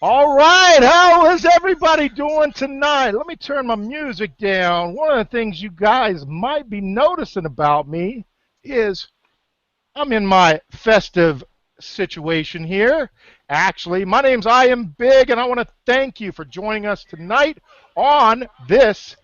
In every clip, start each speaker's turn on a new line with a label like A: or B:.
A: All right, how is everybody doing tonight? Let me turn my music down. One of the things you guys might be noticing about me is I'm in my festive situation here. Actually, my name's I Am Big, and I want to thank you for joining us tonight on this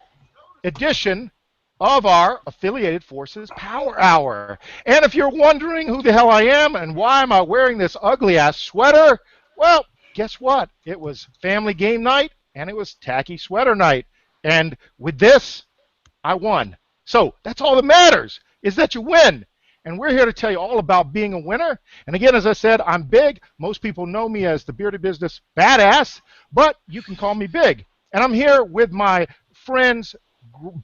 A: edition of our Affiliated Forces Power Hour. And if you're wondering who the hell I am and why am I wearing this ugly-ass sweater, well, guess what? It was family game night, and it was tacky sweater night. And with this, I won. So that's all that matters, is that you win. And we're here to tell you all about being a winner. And again, as I said, I'm Big. Most people know me as the Bearded Business Badass, but you can call me Big. And I'm here with my friends,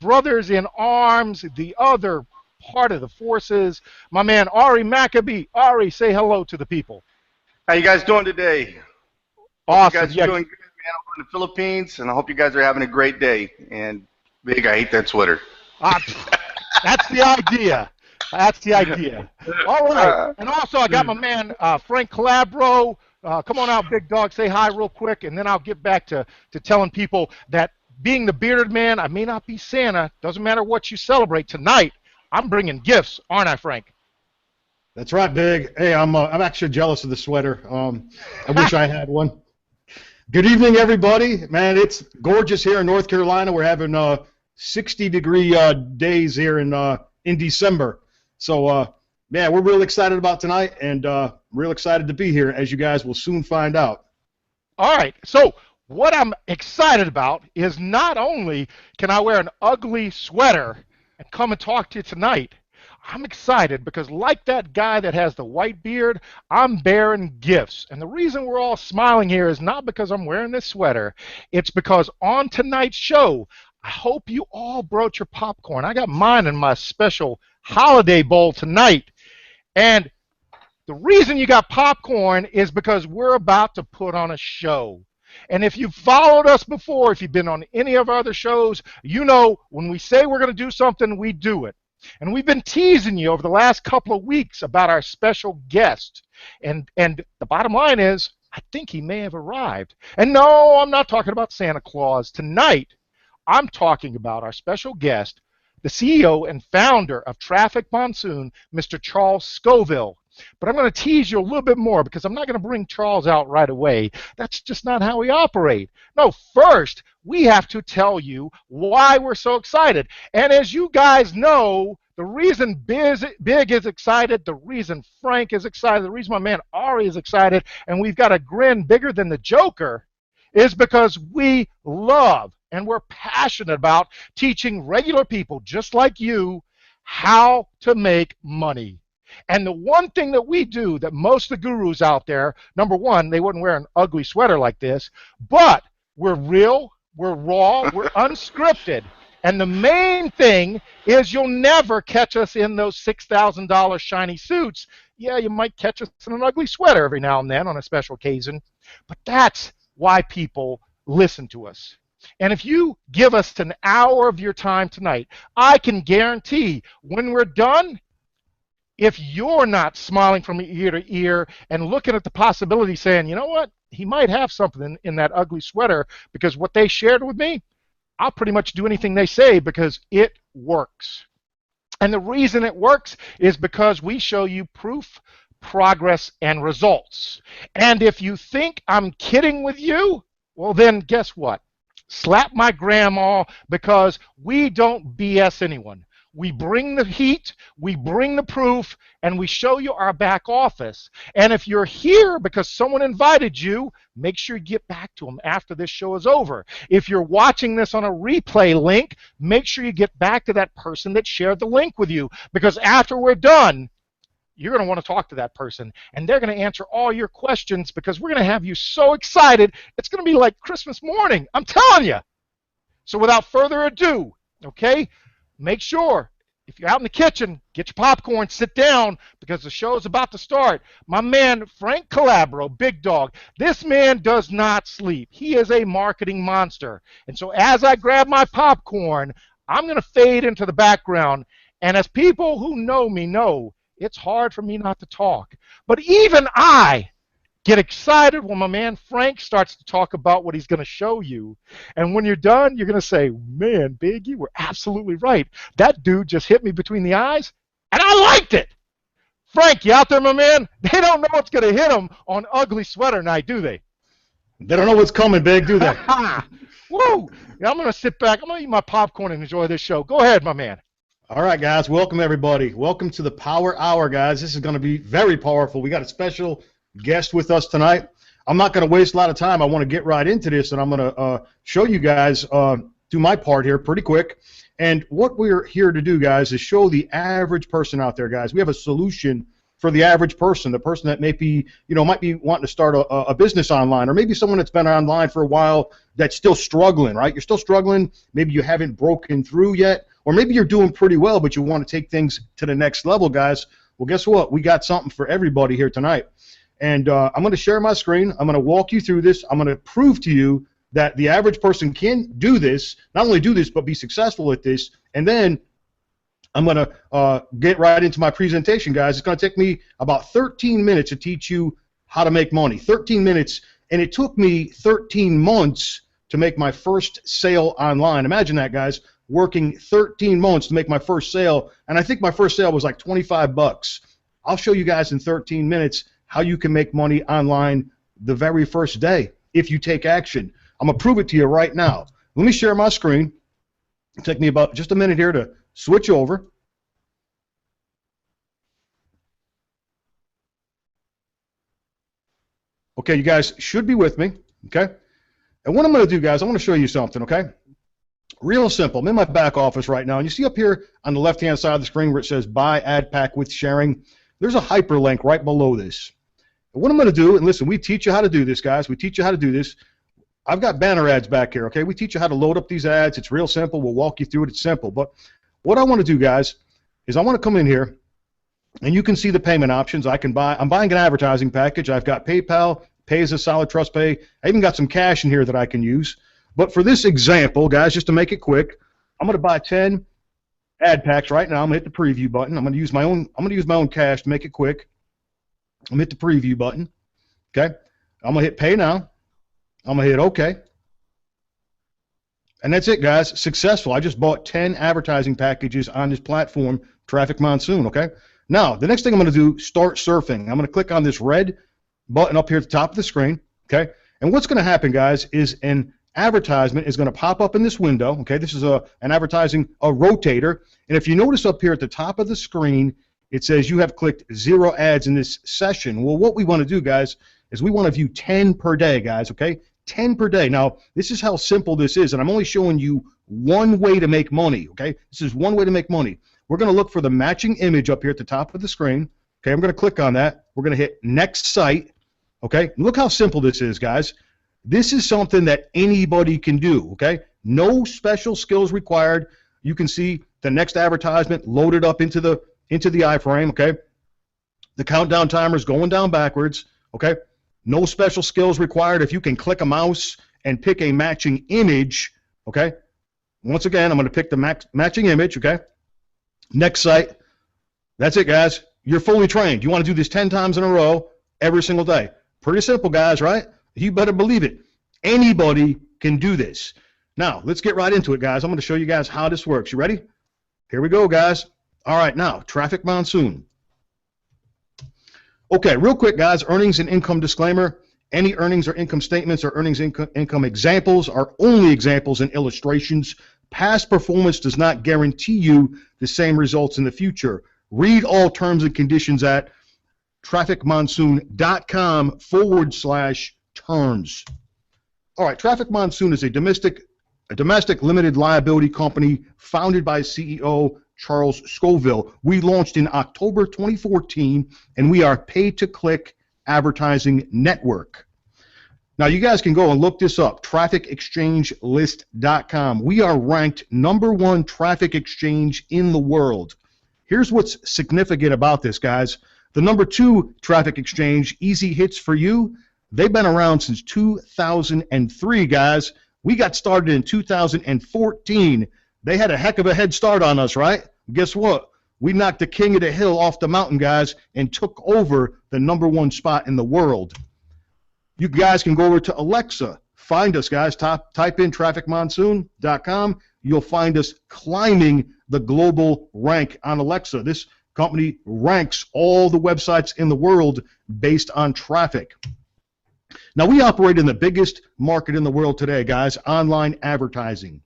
A: brothers in arms, the other part of the forces, my man Ari Maccabee. Ari, say hello to the people.
B: How you guys doing today?
A: Awesome.
B: You guys are doing good, man, over in the Philippines, and I hope you guys are having a great day. And Big, I hate that sweater.
A: That's the idea. That's the idea. All right. And also, I got my man Frank Calabro. Come on out, big dog. Say hi real quick, and then I'll get back to telling people that being the bearded man, I may not be Santa. Doesn't matter what you celebrate tonight. I'm bringing gifts, aren't I, Frank?
C: That's right, Big. Hey, I'm actually jealous of the sweater. I wish I had one. Good evening, everybody. Man, it's gorgeous here in North Carolina. We're having 60-degree days here in December. So, yeah, we're real excited about tonight, and real excited to be here, as you guys will soon find out.
A: All right. So what I'm excited about is not only can I wear an ugly sweater and come and talk to you tonight, I'm excited because like that guy that has the white beard, I'm bearing gifts. And the reason we're all smiling here is not because I'm wearing this sweater. It's because on tonight's show, I hope you all brought your popcorn. I got mine in my special holiday bowl tonight. And the reason you got popcorn is because we're about to put on a show. And if you've followed us before, if you've been on any of our other shows, you know when we say we're going to do something, we do it. And we've been teasing you over the last couple of weeks about our special guest. And the bottom line is, I think he may have arrived. And no, I'm not talking about Santa Claus. Tonight, I'm talking about our special guest, the CEO and founder of Traffic Monsoon, Mr. Charles Scoville. But I'm going to tease you a little bit more because I'm not going to bring Charles out right away. That's just not how we operate. No, first, we have to tell you why we're so excited. And as you guys know, the reason Big is excited, the reason Frank is excited, the reason my man Ari is excited, and we've got a grin bigger than the Joker, is because we love and we're passionate about teaching regular people just like you how to make money. And the one thing that we do that most of the gurus out there, number one, they wouldn't wear an ugly sweater like this, but we're real, we're raw, we're unscripted. And the main thing is you'll never catch us in those $6,000 shiny suits. Yeah, you might catch us in an ugly sweater every now and then on a special occasion, but that's why people listen to us. And if you give us an hour of your time tonight, I can guarantee when we're done, if you're not smiling from ear to ear and looking at the possibility saying, you know what, he might have something in that ugly sweater because what they shared with me, I'll pretty much do anything they say because it works. And the reason it works is because we show you proof, progress, and results. And if you think I'm kidding with you, well then guess what? Slap my grandma because we don't BS anyone. We bring the heat, we bring the proof, and we show you our back office. And if you're here because someone invited you, make sure you get back to them after this show is over. If you're watching this on a replay link, make sure you get back to that person that shared the link with you. Because after we're done, you're going to want to talk to that person, and they're going to answer all your questions because we're going to have you so excited, it's going to be like Christmas morning. I'm telling you. So without further ado, okay, make sure, if you're out in the kitchen, get your popcorn, sit down, because the show is about to start. My man, Frank Calabro, Big Dog, this man does not sleep. He is a marketing monster. And so as I grab my popcorn, I'm going to fade into the background. And as people who know me know, it's hard for me not to talk. But even I Get excited when my man Frank starts to talk about what he's going to show you. And when you're done, you're going to say, man, Big, you were absolutely right. That dude just hit me between the eyes, and I liked it. Frank, you out there, my man? They don't know what's going to hit them on ugly sweater night, do they?
C: They don't know what's coming, Big, do they?
A: Woo! I'm going to sit back. I'm going to eat my popcorn and enjoy this show. Go ahead, my man.
C: All right, guys. Welcome, everybody. Welcome to the Power Hour, guys. This is going to be very powerful. We got a special guest with us tonight. I'm not going to waste a lot of time. I want to get right into this, and I'm going to show you guys, do my part here pretty quick. And what we're here to do, guys, is show the average person out there, guys. We have a solution for the average person, the person that might be wanting to start a business online, or maybe someone that's been online for a while that's still struggling, right? You're still struggling. Maybe you haven't broken through yet, or maybe you're doing pretty well, but you want to take things to the next level, guys. Well, guess what? We got something for everybody here tonight. And I'm going to share my screen. I'm going to walk you through this. I'm going to prove to you that the average person can do this, not only do this, but be successful at this. And then I'm going to get right into my presentation, guys. It's going to take me about 13 minutes to teach you how to make money. 13 minutes, and it took me 13 months to make my first sale online. Imagine that, guys, working 13 months to make my first sale, and I think my first sale was like 25 bucks. I'll show you guys in 13 minutes how you can make money online the very first day if you take action. I'm going to prove it to you right now. Let me share my screen. It'll take me about just a minute here to switch over. Okay, you guys should be with me, okay? And what I'm going to do, guys, I want to show you something, okay? Real simple. I'm in my back office right now, and you see up here on the left-hand side of the screen where it says Buy Ad Pack with Sharing, there's a hyperlink right below this. And what I'm going to do, and listen, we teach you how to do this, guys. We teach you how to do this. I've got banner ads back here, okay? We teach you how to load up these ads. It's real simple. We'll walk you through it. It's simple. But what I want to do, guys, is I want to come in here, and you can see the payment options. I'm buying an advertising package. I've got PayPal, Pay as a Solid Trust Pay. I even got some cash in here that I can use. But for this example, guys, just to make it quick, I'm going to buy 10 ad packs right now. I'm going to hit the preview button. I'm going to use my own cash to make it quick. I'm going to hit the preview button. Okay? I'm going to hit Pay Now. I'm going to hit OK. And that's it, guys. Successful. I just bought 10 advertising packages on this platform, Traffic Monsoon, okay? Now, the next thing I'm going to do, start surfing. I'm going to click on this red button up here at the top of the screen, okay? And what's going to happen, guys, is an advertisement is going to pop up in this window, okay? This is an advertising rotator. And if you notice up here at the top of the screen, it says you have clicked 0 ads in this session. Well, what we want to do, guys, is we want to view 10 per day, guys, okay? 10 per day. Now, this is how simple this is, and I'm only showing you one way to make money, okay? This is one way to make money. We're going to look for the matching image up here at the top of the screen. Okay, I'm going to click on that. We're going to hit Next Site, okay? Look how simple this is, guys. This is something that anybody can do, okay? No special skills required. You can see the next advertisement loaded up into the iframe, okay? The countdown timer is going down backwards, okay? No special skills required. If you can click a mouse and pick a matching image, okay? Once again, I'm going to pick the matching image, okay? Next site. That's it, guys. You're fully trained. You want to do this 10 times in a row every single day. Pretty simple, guys, right? You better believe it. Anybody can do this. Now, let's get right into it, guys. I'm going to show you guys how this works. You ready? Here we go, guys. All right, now, Traffic Monsoon. Okay, real quick, guys, earnings and income disclaimer. Any earnings or income statements or earnings income examples are only examples and illustrations. Past performance does not guarantee you the same results in the future. Read all terms and conditions at trafficmonsoon.com/terms. All right, Traffic Monsoon is a domestic limited liability company founded by CEO Charles Scoville. We launched in October 2014, and we are pay-to-click advertising network. Now, you guys can go and look this up, trafficexchangelist.com. We are ranked #1 traffic exchange in the world. Here's what's significant about this, guys. The #2 traffic exchange, Easy Hits for You, they've been around since 2003, guys. We got started in 2014. They had a heck of a head start on us, right? Guess what? We knocked the king of the hill off the mountain, guys, and took over the #1 spot in the world. You guys can go over to Alexa. Find us, guys. Type in trafficmonsoon.com. You'll find us climbing the global rank on Alexa. This company ranks all the websites in the world based on traffic. Now, we operate in the biggest market in the world today, guys, online advertising.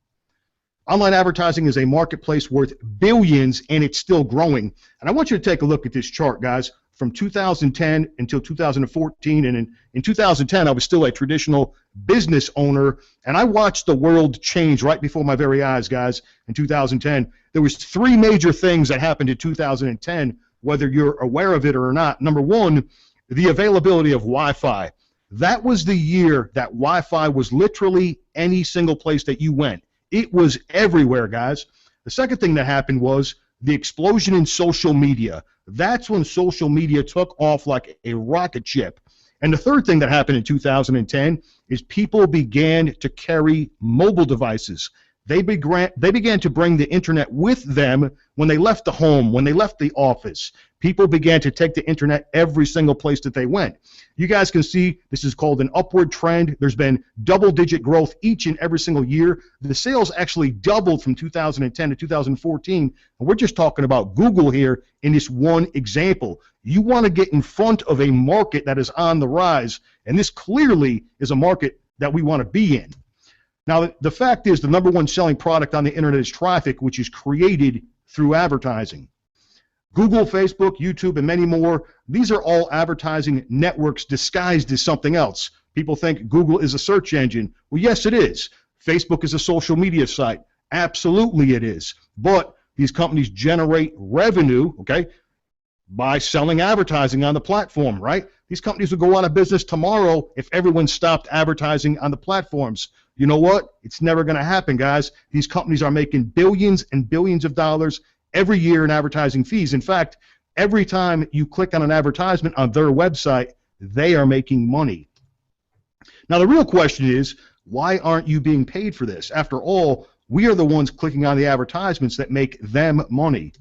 C: Online advertising is a marketplace worth billions, and it's still growing. And I want you to take a look at this chart, guys, from 2010 until 2014. And in 2010, I was still a traditional business owner, and I watched the world change right before my very eyes, guys, in 2010. There was three major things that happened in 2010, whether you're aware of it or not. Number one, the availability of Wi-Fi. That was the year that Wi-Fi was literally any single place that you went. It was everywhere, guys. The second thing that happened was the explosion in social media. That's when social media took off like a rocket ship. And the third thing that happened in 2010 is people began to carry mobile devices. They began to bring the internet with them when they left the home, when they left the office. People began to take the internet every single place that they went. You guys can see this is called an upward trend. There's been double-digit growth each and every single year. The sales actually doubled from 2010 to 2014. And we're just talking about Google here in this one example. You want to get in front of a market that is on the rise, and this clearly is a market that we want to be in. Now, the fact is the number one selling product on the internet is traffic, which is created through advertising. Google, Facebook, YouTube, and many more, these are all advertising networks disguised as something else. People think Google is a search engine. Well, yes, it is. Facebook is a social media site. Absolutely it is. But these companies generate revenue, okay, by selling advertising on the platform, right? These companies would go out of business tomorrow if everyone stopped advertising on the platforms. You know what? It's never going to happen, guys. These companies are making billions and billions of dollars every year in advertising fees. In fact, every time you click on an advertisement on their website, they are making money. Now, the real question is, why aren't you being paid for this? After all, we are the ones clicking on the advertisements that make them money.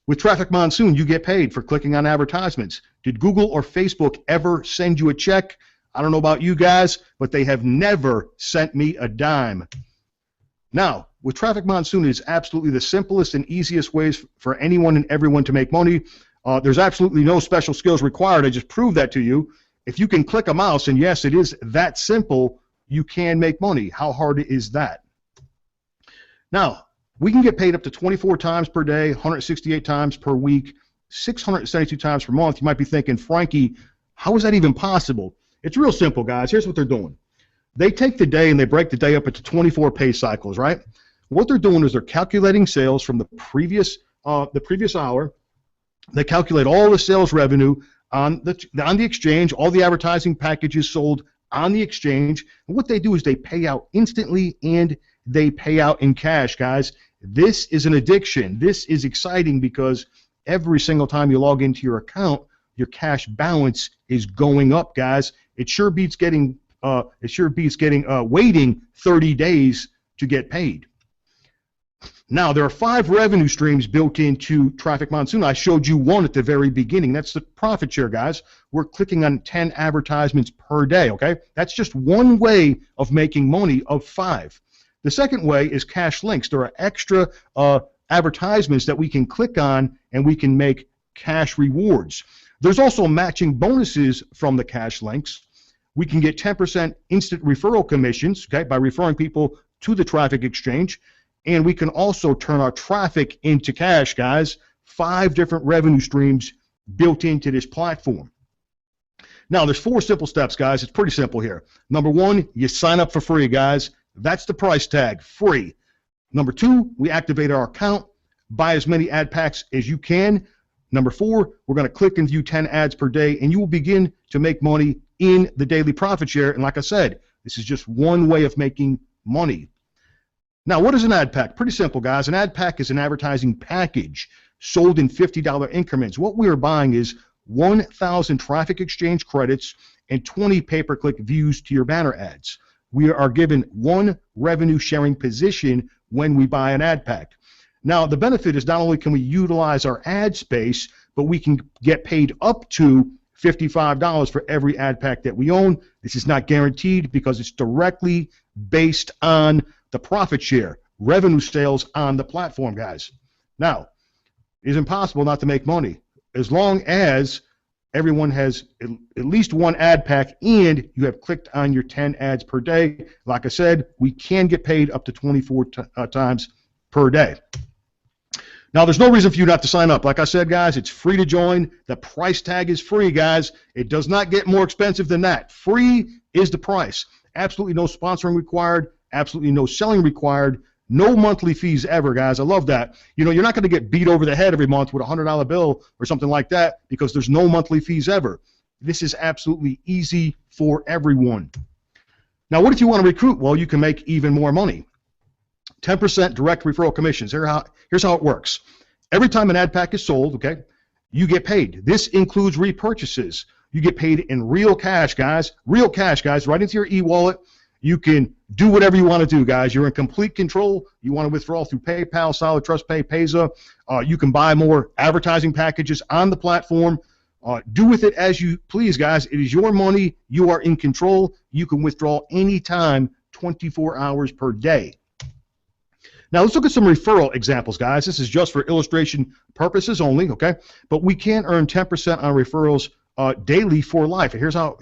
C: With Traffic Monsoon, you get paid for clicking on advertisements. Did Google or Facebook ever send you a check? I don't know about you guys, but they have never sent me a dime. Now, with Traffic Monsoon, it is absolutely the simplest and easiest ways for anyone and everyone to make money. There's absolutely no special skills required. I just proved that to you. If you can click a mouse, and yes, it is that simple, you can make money. How hard is that? Now, we can get paid up to 24 times per day, 168 times per week, 672 times per month. You might be thinking, Frankie, how is that even possible? It's real simple, guys. Here's what they're doing. They take the day and they break the day up into 24 pay cycles, right? What they're doing is they're calculating sales from the previous hour. They calculate all the sales revenue on the exchange, all the advertising packages sold on the exchange. And what they do is they pay out instantly and they pay out in cash, guys. This is an addiction. This is exciting because every single time you log into your account, your cash balance is going up, guys. It sure beats waiting 30 days to get paid. Now, there are 5 revenue streams built into Traffic Monsoon. I showed you one at the very beginning. That's the profit share, guys. We're clicking on 10 advertisements per day, okay? That's just one way of making money of 5. The second way is cash links. There are extra advertisements that we can click on and we can make cash rewards. There's also matching bonuses from the cash links. We can get 10% instant referral commissions, okay, by referring people to the traffic exchange. And we can also turn our traffic into cash, guys. 5 different revenue streams built into this platform. Now, there's 4 simple steps, guys. It's pretty simple here. Number 1, you sign up for free, guys. That's the price tag, free. Number 2, we activate our account, buy as many ad packs as you can. Number 4, we're going to click and view 10 ads per day, and you will begin to make money in the daily profit share. And like I said, this is just one way of making money. Now, what is an ad pack? Pretty simple, guys. An ad pack is an advertising package sold in $50 increments. What we are buying is 1,000 traffic exchange credits and 20 pay-per-click views to your banner ads. We are given 1 revenue sharing position when we buy an ad pack. Now, the benefit is not only can we utilize our ad space, but we can get paid up to $55 for every ad pack that we own. This is not guaranteed because it's directly based on the profit share, revenue sales on the platform, guys. Now, it is impossible not to make money as long as everyone has at least one ad pack and you have clicked on your 10 ads per day. Like I said, we can get paid up to 24 times per day. Now, there's no reason for you not to sign up. Like I said, guys, it's free to join. The price tag is free, guys. It does not get more expensive than that. Free is the price. Absolutely no sponsoring required. Absolutely no selling required. No monthly fees ever, guys. I love that. You know, you're not going to get beat over the head every month with a $100 bill or something like that because there's no monthly fees ever. This is absolutely easy for everyone. Now, what if you want to recruit? Well, you can make even more money. 10% direct referral commissions. Here's how it works. Every time an ad pack is sold, okay, you get paid. This includes repurchases. You get paid in real cash, guys. Real cash, guys, right into your e-wallet. You can do whatever you want to do, guys. You're in complete control. You want to withdraw through PayPal, Solid Trust Pay, Payza. You can buy more advertising packages on the platform. Do with it as you please, guys. It is your money. You are in control. You can withdraw anytime, 24 hours per day. Now, let's look at some referral examples, guys. This is just for illustration purposes only, okay? But we can earn 10% on referrals daily for life. Here's a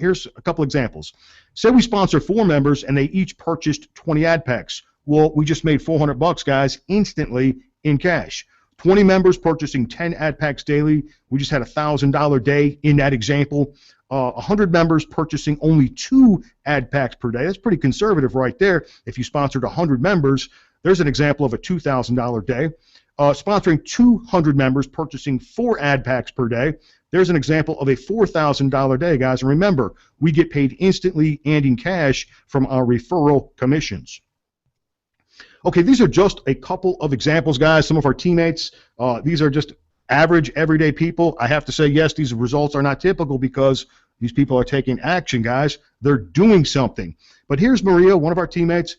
C: couple examples. Say we sponsor 4 members and they each purchased 20 ad packs. Well, we just made $400, guys, instantly in cash. 20 members purchasing 10 ad packs daily. We just had a $1,000 day in that example. 100 members purchasing only 2 ad packs per day. That's pretty conservative right there. If you sponsored 100 members, there's an example of a $2,000 day. Sponsoring 200 members purchasing 4 ad packs per day. There's an example of a $4,000 day, guys. And remember, we get paid instantly and in cash from our referral commissions. Okay, these are just a couple of examples, guys. Some of our teammates, these are just average, everyday people. I have to say, yes, these results are not typical because these people are taking action, guys. They're doing something. But here's Maria, one of our teammates.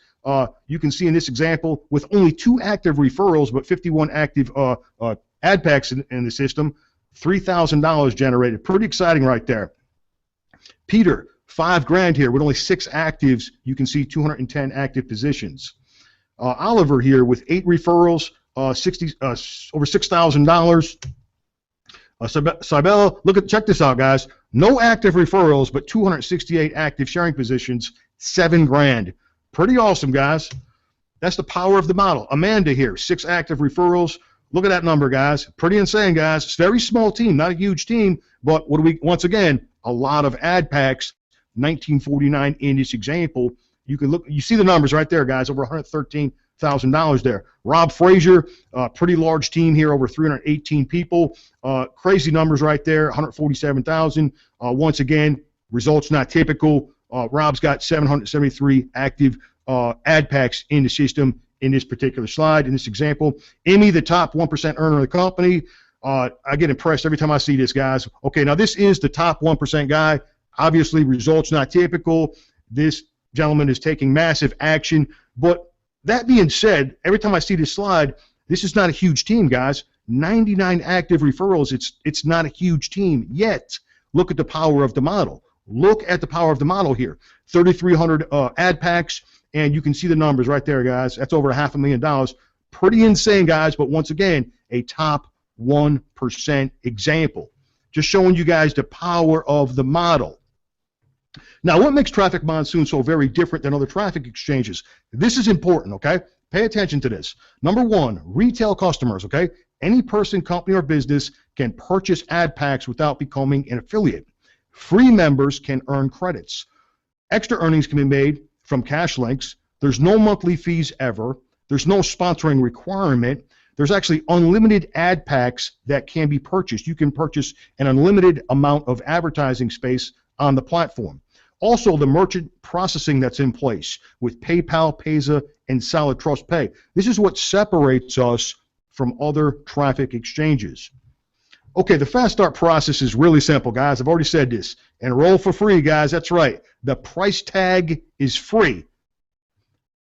C: You can see in this example, with only 2 active referrals but 51 active ad packs in the system, $3,000 generated. Pretty exciting right there. Peter, $5,000 here with only 6 actives. You can see 210 active positions. Oliver here with 8 referrals, over $6,000. Cybella, check this out, guys. No active referrals, but 268 active sharing positions, $7,000. Pretty awesome, guys. That's the power of the model. Amanda here, 6 active referrals. Look at that number, guys. Pretty insane, guys. It's a very small team, not a huge team, but what do we? Once again, a lot of ad packs. 1949 in this example. You can look. You see the numbers right there, guys. Over $113,000 there. Rob Frazier, pretty large team here, over 318 people. Crazy numbers right there. 147,000. Once again, results not typical. Rob's got 773 active ad packs in the system in this particular slide, in this example. Emmy, the top 1% earner of the company. I get impressed every time I see this, guys. Okay, now this is the top 1% guy. Obviously, results not typical. This gentleman is taking massive action. But that being said, every time I see this slide, this is not a huge team, guys. 99 active referrals. It's not a huge team yet. Look at the power of the model. Look at the power of the model here. 3,300 ad packs, and you can see the numbers right there, guys. That's over $500,000. Pretty insane, guys, but once again, a top 1% example. Just showing you guys the power of the model. Now, what makes Traffic Monsoon so very different than other traffic exchanges? This is important, okay? Pay attention to this. Number 1, retail customers, okay? Any person, company, or business can purchase ad packs without becoming an affiliate. Free members can earn credits. Extra earnings can be made from cash links. There's no monthly fees ever. There's no sponsoring requirement. There's actually unlimited ad packs that can be purchased. You can purchase an unlimited amount of advertising space on the platform. Also, the merchant processing that's in place with PayPal, Payza, and Solid Trust Pay. This is what separates us from other traffic exchanges. Okay, the fast start process is really simple, guys. I've already said this. Enroll for free, guys. That's right. The price tag is free.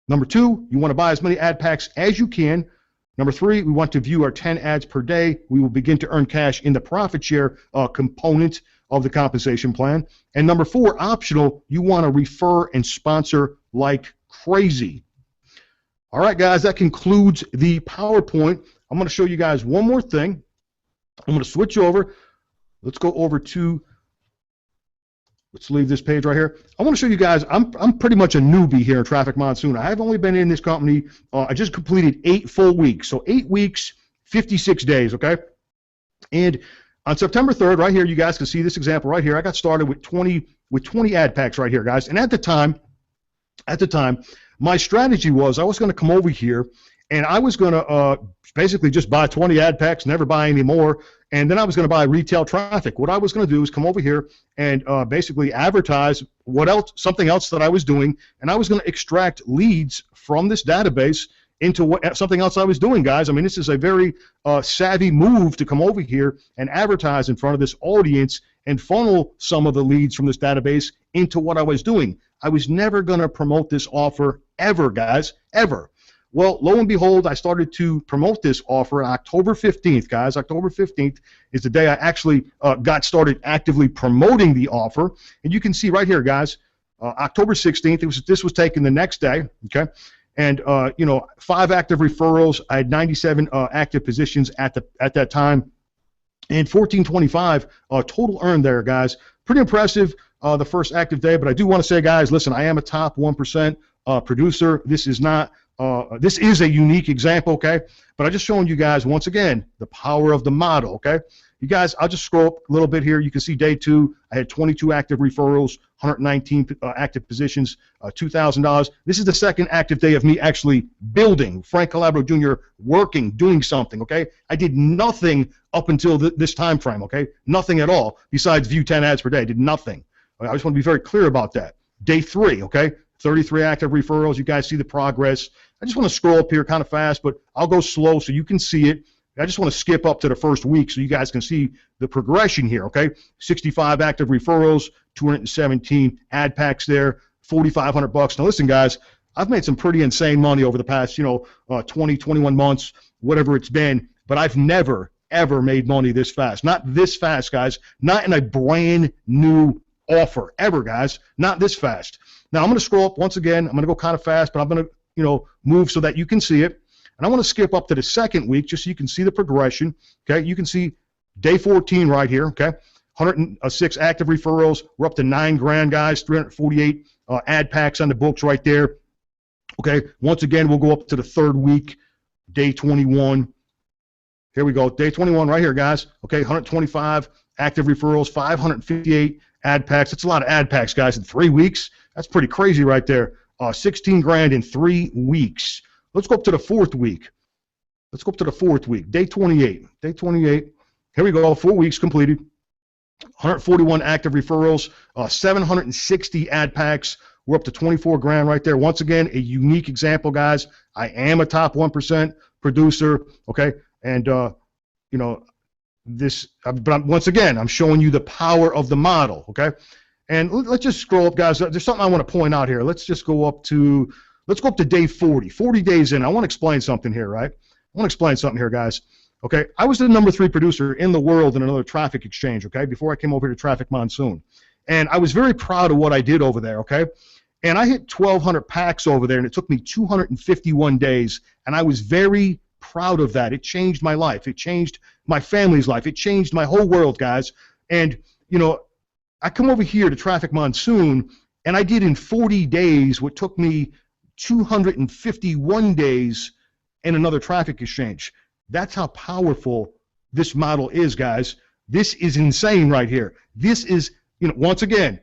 C: Number 2, you want to buy as many ad packs as you can. Number 3, we want to view our 10 ads per day. We will begin to earn cash in the profit share component. of the compensation plan. And number 4, optional, you want to refer and sponsor like crazy. All right, guys, that concludes the PowerPoint. I'm going to show you guys one more thing. I'm going to switch over. Let's go over to, let's leave this page right here. I want to show you guys, I'm pretty much a newbie here in Traffic Monsoon. I've only been in this company, I just completed 8 full weeks. So 8 weeks, 56 days, okay? And on September 3rd, right here, you guys can see this example right here. I got started with 20 ad packs right here, guys. And at the time, my strategy was I was going to come over here and I was going to basically just buy 20 ad packs, never buy any more, and then I was going to buy retail traffic. What I was going to do is come over here and basically advertise something else that I was doing, and I was going to extract leads from this database into something else I was doing, guys. I mean, this is a very savvy move to come over here and advertise in front of this audience and funnel some of the leads from this database into what I was doing. I was never going to promote this offer ever, guys, ever. Well, lo and behold, I started to promote this offer on October 15th, guys. October 15th is the day I actually got started actively promoting the offer. And you can see right here, guys, October 16th, this was taken the next day, okay? And, 5 active referrals. I had 97 active positions at that time. And 1425 total earned there, guys. Pretty impressive the first active day. But I do want to say, guys, listen, I am a top 1% producer. This is not... this is a unique example, okay? But I'm just showing you guys, once again, the power of the model, okay? You guys, I'll just scroll up a little bit here. You can see day 2, I had 22 active referrals, 119 active positions, $2,000. This is the second active day of me actually building, Frank Calabro Jr. working, doing something, okay? I did nothing up until this time frame, okay? Nothing at all, besides view 10 ads per day. I did nothing. I just want to be very clear about that. Day 3, okay? 33 active referrals. You guys see the progress. I just want to scroll up here kind of fast, but I'll go slow so you can see it. I just want to skip up to the first week so you guys can see the progression here, okay? 65 active referrals, 217 ad packs there, $4,500. Now listen, guys, I've made some pretty insane money over the past, 20, 21 months, whatever it's been, but I've never, ever made money this fast. Not this fast, guys. Not in a brand new offer, ever, guys. Not this fast. Now, I'm going to scroll up once again. I'm going to go kind of fast, but I'm going to, move so that you can see it. And I want to skip up to the second week just so you can see the progression. Okay, you can see day 14 right here. Okay, 106 active referrals. We're up to $9,000, guys. 348 ad packs on the books right there. Okay, once again, we'll go up to the third week, day 21. Here we go, day 21 right here, guys. Okay, 125 active referrals, 558 ad packs. That's a lot of ad packs, guys, in 3 weeks. That's pretty crazy right there. $16,000 in 3 weeks. Let's go up to the fourth week. Let's go up to the fourth week, day 28. Day 28. Here we go, 4 weeks completed. 141 active referrals, 760 ad packs. We're up to $24,000 right there. Once again, a unique example, guys. I am a top 1% producer, okay? And, but once again, I'm showing you the power of the model, okay? And let's just scroll up, guys. There's something I want to point out here. Let's go up to day 40. 40 days in. I want to explain something here, right? I want to explain something here, guys. Okay, I was the number 3 producer in the world in another traffic exchange, okay, before I came over to Traffic Monsoon. And I was very proud of what I did over there, okay? And I hit 1,200 packs over there, and it took me 251 days, and I was very proud of that. It changed my life. It changed my family's life. It changed my whole world, guys. And, I come over here to Traffic Monsoon, and I did in 40 days what took me 251 days in another traffic exchange. That's how powerful this model is, guys. This is insane right here. This is, once again,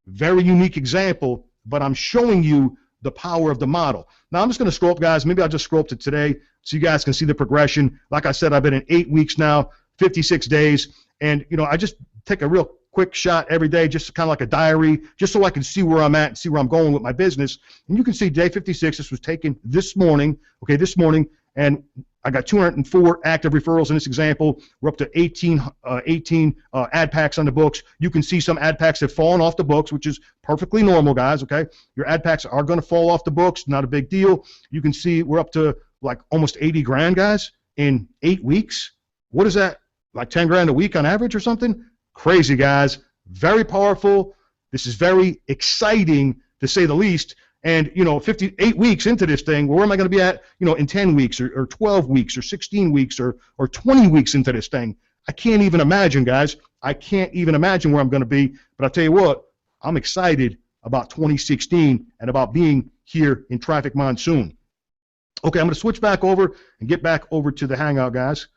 C: very unique example, but I'm showing you the power of the model. Now, I'm just going to scroll up, guys. Maybe I'll just scroll up to today so you guys can see the progression. Like I said, I've been in 8 weeks now, 56 days, and, I just take a real quick shot every day, just kind of like a diary, just so I can see where I'm at and see where I'm going with my business. And you can see day 56, this was taken this morning, okay, and I got 204 active referrals in this example. We're up to 18 ad packs on the books. You can see some ad packs have fallen off the books, which is perfectly normal, guys, okay? Your ad packs are going to fall off the books, not a big deal. You can see we're up to like almost $80,000, guys, in 8 weeks. What is that, like $10,000 a week on average or something? Crazy, guys. very powerful. This is very exciting, to say the least. And, 58 weeks into this thing, where am I going to be at, in 10 weeks or 12 weeks or 16 weeks or 20 weeks into this thing? I can't even imagine, guys. I can't even imagine where I'm going to be. But I'll tell you what, I'm excited about 2016 and about being here in Traffic Monsoon. Okay, I'm going to switch back over and get back over to the Hangout, guys.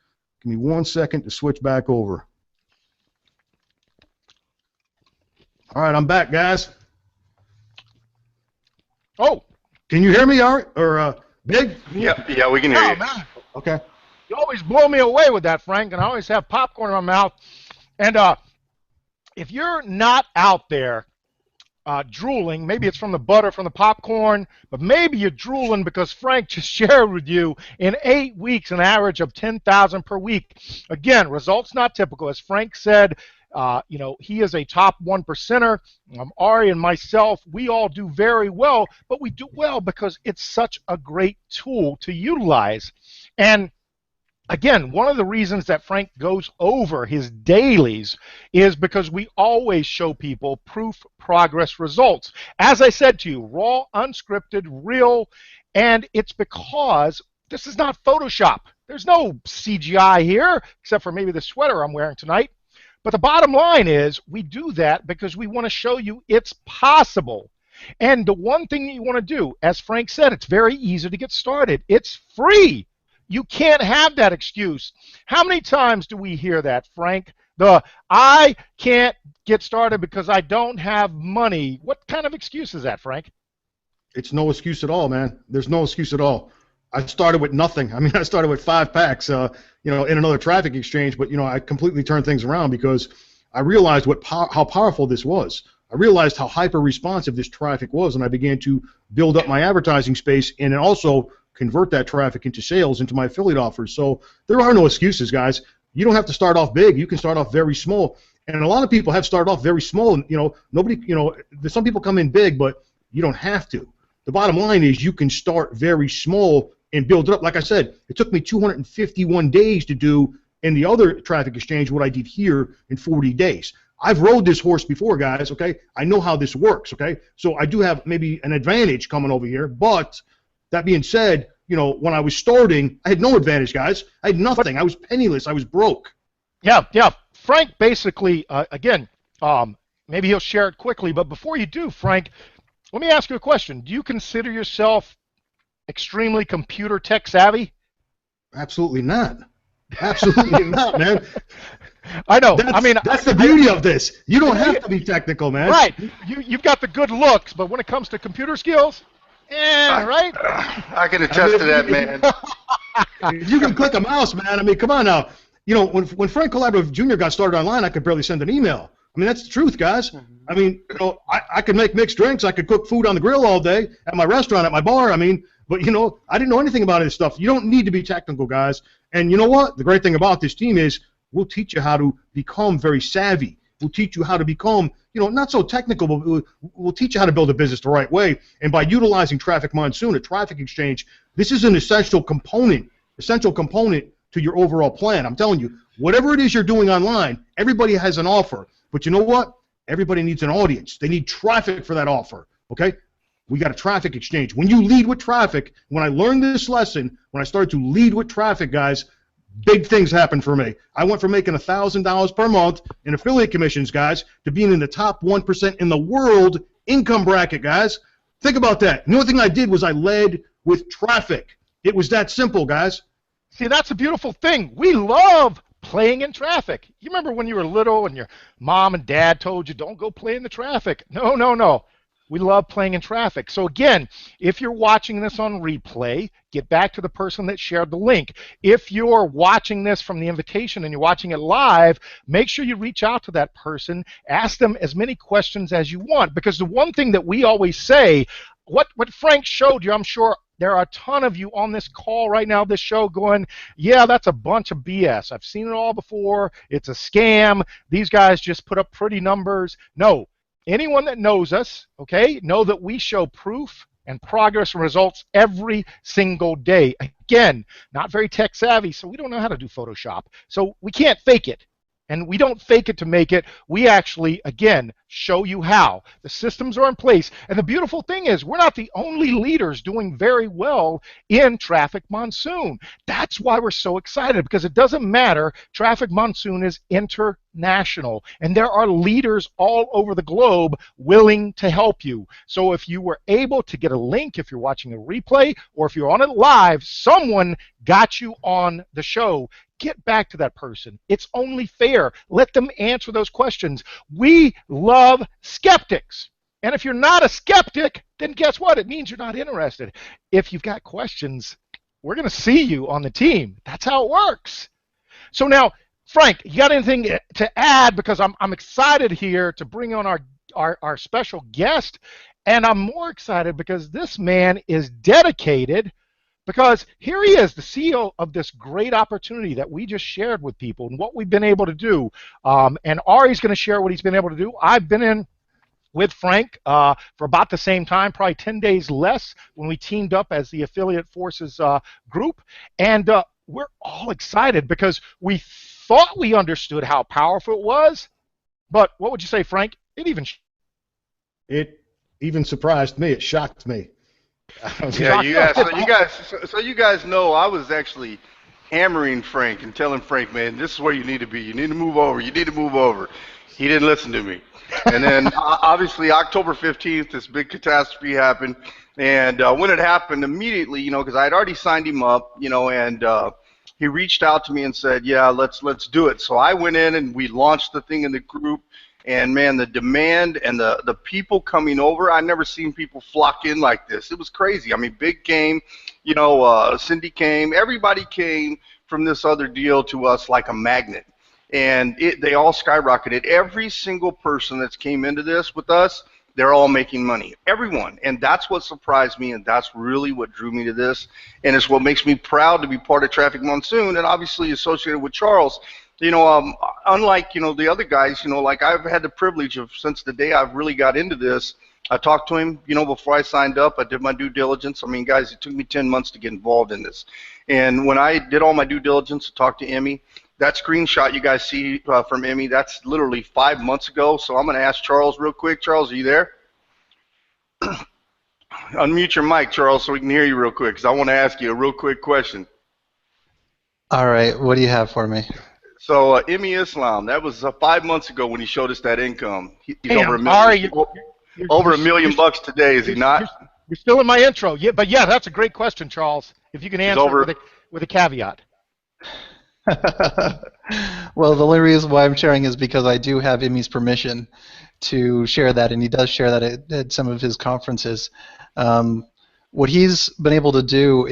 C: Give me 1 second to switch back over. All right, I'm back, guys.
A: Oh,
C: can you hear me, Art, or Big?
B: Yeah, we can hear you.
A: Man.
C: Okay.
A: You always blow me away with that, Frank, and I always have popcorn in my mouth. And if you're not out there drooling, maybe it's from the butter, from the popcorn, but maybe you're drooling because Frank just shared with you in 8 weeks an average of 10,000 per week. Again, results not typical. As Frank said, he is a top 1%er. Ari and myself, we all do very well, but we do well because it's such a great tool to utilize. And again, one of the reasons that Frank goes over his dailies is because we always show people proof, progress, results. As I said to you, raw, unscripted, real, and it's because this is not Photoshop. There's no CGI here, except for maybe the sweater I'm wearing tonight. But the bottom line is we do that because we want to show you it's possible. And the one thing that you want to do, as Frank said, it's very easy to get started. It's free. You can't have that excuse. How many times do we hear that, Frank? I can't get started because I don't have money. What kind of excuse is that, Frank?
C: It's no excuse at all, man. There's no excuse at all. I started with nothing. I mean, I started with 5 packs, in another traffic exchange, but, I completely turned things around because I realized how powerful this was. I realized how hyper-responsive this traffic was, and I began to build up my advertising space and then also convert that traffic into sales, into my affiliate offers. So there are no excuses, guys. You don't have to start off big. You can start off very small. And a lot of people have started off very small. And, some people come in big, but you don't have to. The bottom line is you can start very small and build it up. Like I said, it took me 251 days to do in the other traffic exchange what I did here in 40 days. I've rode this horse before, guys, okay? I know how this works, okay? So I do have maybe an advantage coming over here, but that being said, when I was starting, I had no advantage, guys. I had nothing. I was penniless. I was broke.
A: Yeah. Frank basically, again, maybe he'll share it quickly, but before you do, Frank, let me ask you a question. Do you consider yourself extremely computer tech savvy?
C: Absolutely not. Absolutely not, man.
A: I know.
C: That's the beauty of this. You don't have to be technical, man.
A: Right. You've got the good looks, but when it comes to computer skills, right?
B: I can attest to that, man.
C: You can click a mouse, man. I mean, come on now. When Frank Collaborative Jr. got started online, I could barely send an email. I mean, that's the truth, guys. I mean, I could make mixed drinks. I could cook food on the grill all day at my restaurant, at my bar. I mean, but, I didn't know anything about this stuff. You don't need to be technical, guys. And you know what? The great thing about this team is we'll teach you how to become very savvy. We'll teach you how to become, not so technical, but we'll teach you how to build a business the right way. And by utilizing Traffic Monsoon, a traffic exchange, this is an essential component to your overall plan. I'm telling you, whatever it is you're doing online, everybody has an offer. But you know what? Everybody needs an audience. They need traffic for that offer, okay? We got a traffic exchange. When you lead with traffic, when I learned this lesson, when I started to lead with traffic, guys, big things happened for me. I went from making $1,000 per month in affiliate commissions, guys, to being in the top 1% in the world income bracket, guys. Think about that. The only thing I did was I led with traffic. It was that simple, guys.
A: See, that's a beautiful thing. We love playing in traffic. You remember when you were little and your mom and dad told you, don't go play in the traffic. No. We love playing in traffic. So again, if you're watching this on replay, get back to the person that shared the link. If you're watching this from the invitation and you're watching it live, make sure you reach out to that person. Ask them as many questions as you want. Because the one thing that we always say, what Frank showed you, I'm sure there are a ton of you on this call right now, this show, going, yeah, that's a bunch of BS. I've seen it all before. It's a scam. These guys just put up pretty numbers. No. Anyone that knows us, okay, know that we show proof and progress and results every single day. Again, not very tech savvy, so we don't know how to do Photoshop. So we can't fake it. And we don't fake it to make it. We actually, again, show you how. The systems are in place. And the beautiful thing is, we're not the only leaders doing very well in Traffic Monsoon. That's why we're so excited, because it doesn't matter. Traffic Monsoon is international, and there are leaders all over the globe willing to help you. So if you were able to get a link, if you're watching a replay, or if you're on it live, someone got you on the show. Get back to that person. It's only fair. Let them answer those questions. We love skeptics. And if you're not a skeptic, then guess what? It means you're not interested. If you've got questions, we're going to see you on the team. That's how it works. So now, Frank, you got anything to add? Because I'm excited here to bring on our special guest. And I'm more excited because this man is dedicated. Because here he is, the CEO of this great opportunity that we just shared with people and what we've been able to do. And Ari's going to share what he's been able to do. I've been in with Frank for about the same time, probably 10 days less, when we teamed up as the Affiliate Forces group. And we're all excited because we thought we understood how powerful it was. But what would you say, Frank? It
C: even surprised me. It shocked me.
B: Yeah, you guys know I was actually hammering Frank and telling Frank, man, this is where you need to be. You need to move over. You need to move over. He didn't listen to me. And then obviously October 15th, this big catastrophe happened. And when it happened, immediately, because I had already signed him up, and he reached out to me and said, yeah, let's do it. So I went in and we launched the thing in the group. And, man, the demand and the people coming over, I've never seen people flock in like this. It was crazy. I mean, Big came, Cindy came. Everybody came from this other deal to us like a magnet. And they all skyrocketed. Every single person that's came into this with us, they're all making money. Everyone. And that's what surprised me, and that's really what drew me to this. And it's what makes me proud to be part of Traffic Monsoon and obviously associated with Charles. Unlike, the other guys, like I've had the privilege of, since the day I've really got into this, I talked to him, before I signed up. I did my due diligence. I mean, guys, it took me 10 months to get involved in this. And when I did all my due diligence to talk to Emmy, that screenshot you guys see from Emmy, that's literally 5 months ago. So I'm going to ask Charles real quick. Charles, are you there? Unmute your mic, Charles, so we can hear you real quick, because I want to ask you a real quick question.
D: All right. What do you have for me?
B: So Emmy Islam, that was 5 months ago when he showed us that income. He's
A: Damn,
B: over $1 million.
A: you're,
B: Over $1 million bucks today, is he not?
A: You're still in my intro. Yeah, but yeah, that's a great question, Charles. If you can answer it with a caveat.
D: Well, the only reason why I'm sharing is because I do have Emmy's permission to share that, and he does share that at some of his conferences. What he's been able to do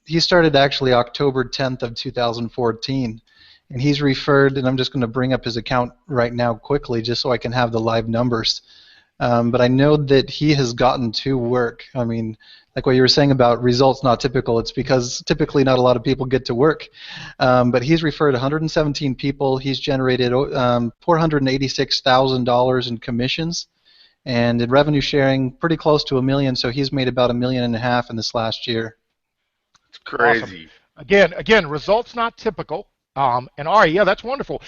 D: he started actually October 10th of 2014, and he's referred, and I'm just going to bring up his account right now quickly just so I can have the live numbers. But I know that he has gotten to work. I mean, like what you were saying about results not typical, it's because typically not a lot of people get to work. But he's referred 117 people. He's generated $486,000 in commissions, and in revenue sharing, pretty close to $1 million. So he's made about $1.5 million in this last year.
B: It's crazy.
A: Awesome. Again, results not typical. And Ari, yeah, that's wonderful.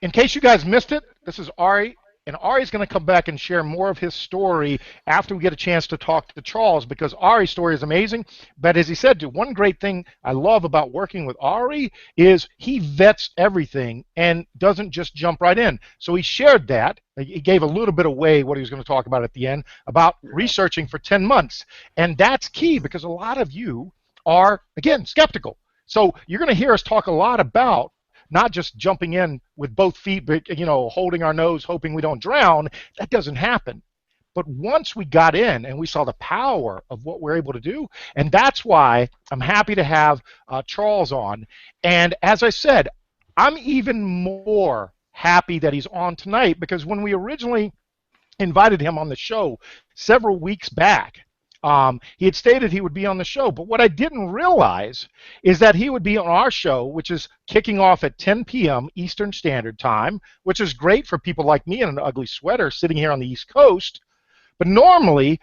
A: In case you guys missed it, this is Ari. And Ari's going to come back and share more of his story after we get a chance to talk to Charles, because Ari's story is amazing. But as he said, one great thing I love about working with Ari is he vets everything and doesn't just jump right in. So he shared that. He gave a little bit away what he was going to talk about at the end about researching for 10 months. And that's key, because a lot of you are, again, skeptical. So you're going to hear us talk a lot about not just jumping in with both feet, but, holding our nose, hoping we don't drown. That doesn't happen. But once we got in and we saw the power of what we're able to do, and that's why I'm happy to have Charles on. And as I said, I'm even more happy that he's on tonight, because when we originally invited him on the show several weeks back, he had stated he would be on the show, but what I didn't realize is that he would be on our show, which is kicking off at 10 p.m. Eastern Standard Time, which is great for people like me in an ugly sweater sitting here on the East Coast. But normally,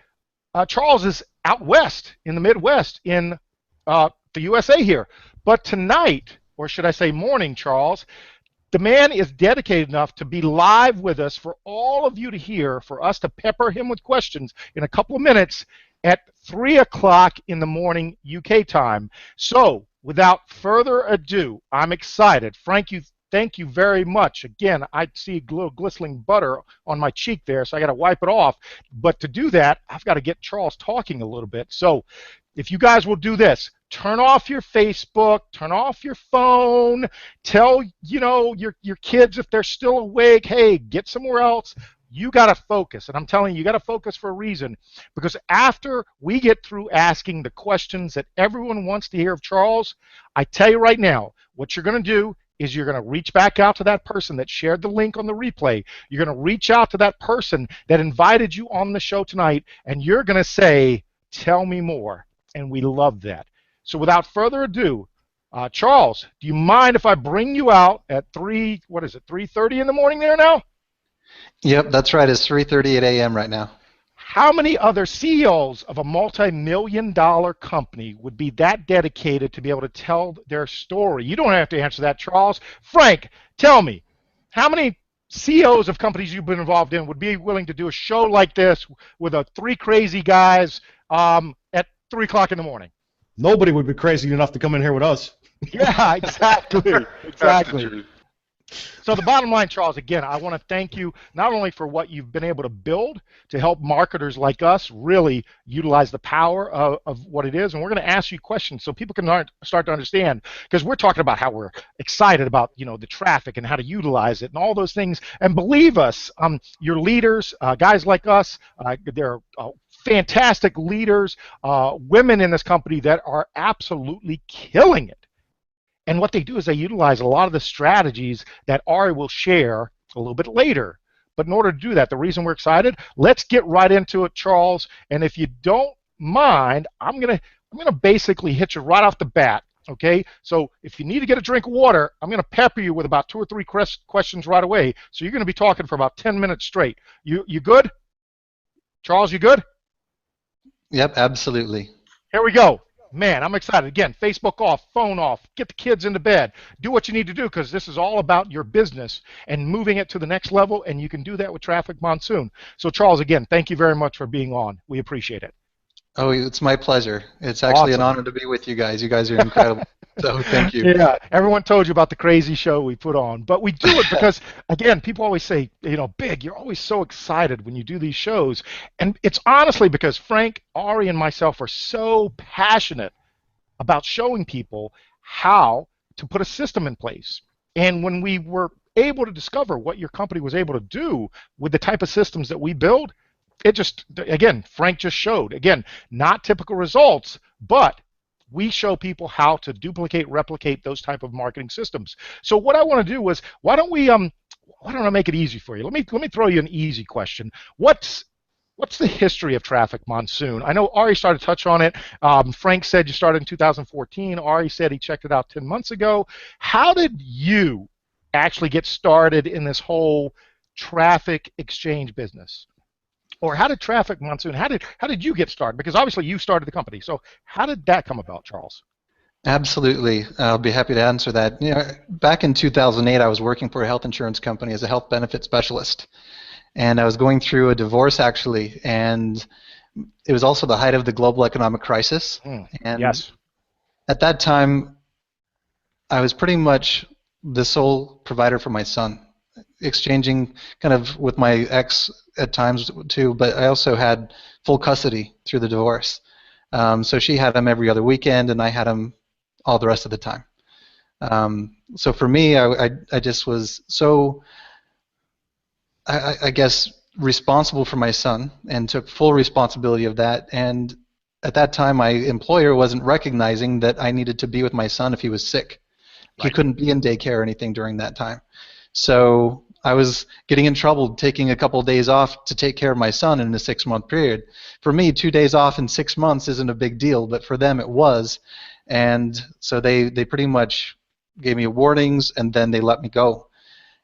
A: Charles is out west in the Midwest in the USA here. But tonight, or should I say morning, Charles, The man is dedicated enough to be live with us for all of you to hear, for us to pepper him with questions in a couple of minutes at 3 o'clock in the morning UK time. So, without further ado, I'm excited. Frank, thank you very much. Again, I see a little glistening butter on my cheek there, so I got to wipe it off. But to do that, I've got to get Charles talking a little bit. So, if you guys will do this, turn off your Facebook, turn off your phone, tell your kids if they're still awake, hey, get somewhere else. You got to focus, and I'm telling you, you got to focus for a reason, because after we get through asking the questions that everyone wants to hear of Charles, I tell you right now, what you're going to do is you're going to reach back out to that person that shared the link on the replay. You're going to reach out to that person that invited you on the show tonight, and you're going to say, tell me more. And we love that. So without further ado, Charles, do you mind if I bring you out at 3:30 in the morning there now?
D: Yep, that's right. It's 3:38 a.m. right now.
A: How many other CEOs of a multi-million-dollar company would be that dedicated to be able to tell their story? You don't have to answer that, Charles. Frank, tell me, how many CEOs of companies you've been involved in would be willing to do a show like this with three crazy guys at 3 o'clock in the morning?
C: Nobody would be crazy enough to come in here with us.
A: Yeah, exactly. Exactly. So the bottom line, Charles, again, I want to thank you not only for what you've been able to build to help marketers like us really utilize the power of what it is, and we're going to ask you questions so people can start to understand, because we're talking about how we're excited about the traffic and how to utilize it and all those things. And believe us, your leaders, guys like us, they're fantastic leaders, women in this company that are absolutely killing it. And what they do is they utilize a lot of the strategies that Ari will share a little bit later. But in order to do that, the reason we're excited, let's get right into it, Charles. And if you don't mind, I'm gonna basically hit you right off the bat. Okay? So if you need to get a drink of water, I'm gonna pepper you with about 2 or 3 questions right away. So you're gonna be talking for about 10 minutes straight. You good? Charles, you good?
D: Yep, absolutely.
A: Here we go. Man, I'm excited. Again, Facebook off, phone off, get the kids into bed. Do what you need to do, because this is all about your business and moving it to the next level, and you can do that with Traffic Monsoon. So, Charles, again, thank you very much for being on. We appreciate it.
D: Oh, it's my pleasure. It's actually an honor to be with you guys. You guys are incredible. So thank you.
A: Yeah, everyone told you about the crazy show we put on. But we do it because, again, people always say, Big, you're always so excited when you do these shows. And it's honestly because Frank, Ari, and myself are so passionate about showing people how to put a system in place. And when we were able to discover what your company was able to do with the type of systems that we build, it just, again, Frank just showed, again, not typical results, but we show people how to duplicate, replicate those type of marketing systems. So what I want to do is, why don't I make it easy for you? Let me throw you an easy question. What's the history of Traffic Monsoon? I know Ari started to touch on it. Frank said you started in 2014. Ari said he checked it out 10 months ago. How did you actually get started in this whole traffic exchange business? Or how did Traffic Monsoon, how did you get started? Because obviously you started the company. So how did that come about, Charles?
D: Absolutely. I'll be happy to answer that. Back in 2008, I was working for a health insurance company as a health benefit specialist. And I was going through a divorce, actually. And it was also the height of the global economic crisis. And
A: yes.
D: At that time, I was pretty much the sole provider for my son, exchanging kind of with my ex at times too, but I also had full custody through the divorce. So she had him every other weekend, and I had him all the rest of the time. So for me, I just was so, I guess, responsible for my son and took full responsibility of that. And at that time, my employer wasn't recognizing that I needed to be with my son if he was sick. Right. He couldn't be in daycare or anything during that time. So I was getting in trouble taking a couple of days off to take care of my son in a 6-month period. For me, 2 days off in 6 months isn't a big deal, but for them it was. And so they pretty much gave me warnings, and then they let me go.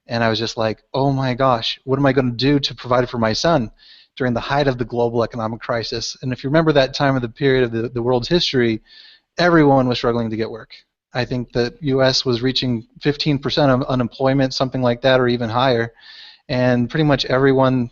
D: And I was just like, oh my gosh, what am I going to do to provide for my son during the height of the global economic crisis? And if you remember that time of the period of the world's history, everyone was struggling to get work. I think the U.S. was reaching 15% of unemployment, something like that, or even higher, and pretty much everyone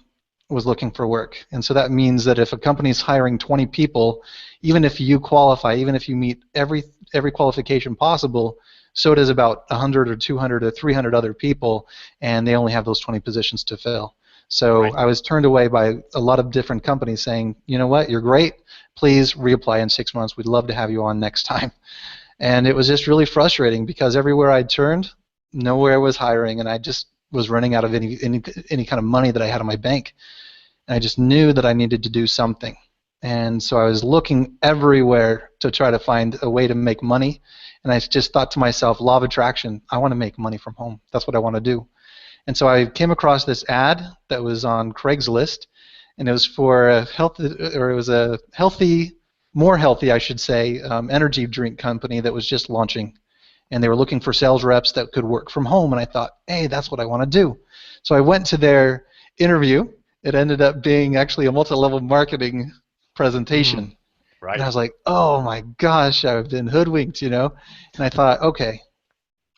D: was looking for work. And so that means that if a company's hiring 20 people, even if you qualify, even if you meet every qualification possible, so does about 100 or 200 or 300 other people, and they only have those 20 positions to fill. So
A: Right.
D: I was turned away by a lot of different companies saying, you know what, you're great, please reapply in 6 months, we'd love to have you on next time. And it was just really frustrating because everywhere I turned, nowhere was hiring, and I just was running out of any kind of money that I had in my bank. And I just knew that I needed to do something. And so I was looking everywhere to try to find a way to make money. And I just thought to myself, law of attraction, I want to make money from home. That's what I want to do. And so I came across this ad that was on Craigslist, and it was for a healthy, more healthy, I should say, energy drink company that was just launching. And they were looking for sales reps that could work from home. And I thought, hey, that's what I want to do. So I went to their interview. It ended up being actually a multi-level marketing presentation.
A: Right.
D: And I was like, oh my gosh, I've been hoodwinked, And I thought, okay,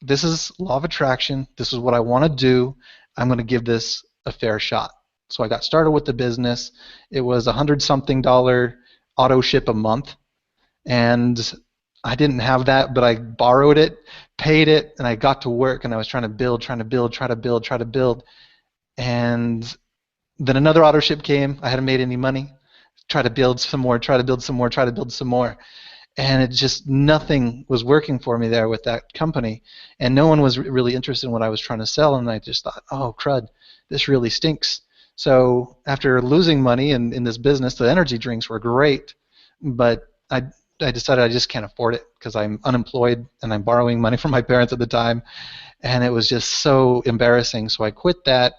D: this is law of attraction. This is what I want to do. I'm going to give this a fair shot. So I got started with the business. It was $100-something auto ship a month. And I didn't have that, but I borrowed it, paid it, and I got to work, and I was trying to build. And then another auto ship came. I hadn't made any money. Try to build some more, and it just, nothing was working for me there with that company, and no one was really interested in what I was trying to sell, and I just thought, oh crud, this really stinks. So after losing money in this business, the energy drinks were great, but I decided I just can't afford it because I'm unemployed and I'm borrowing money from my parents at the time, and it was just so embarrassing. So I quit that,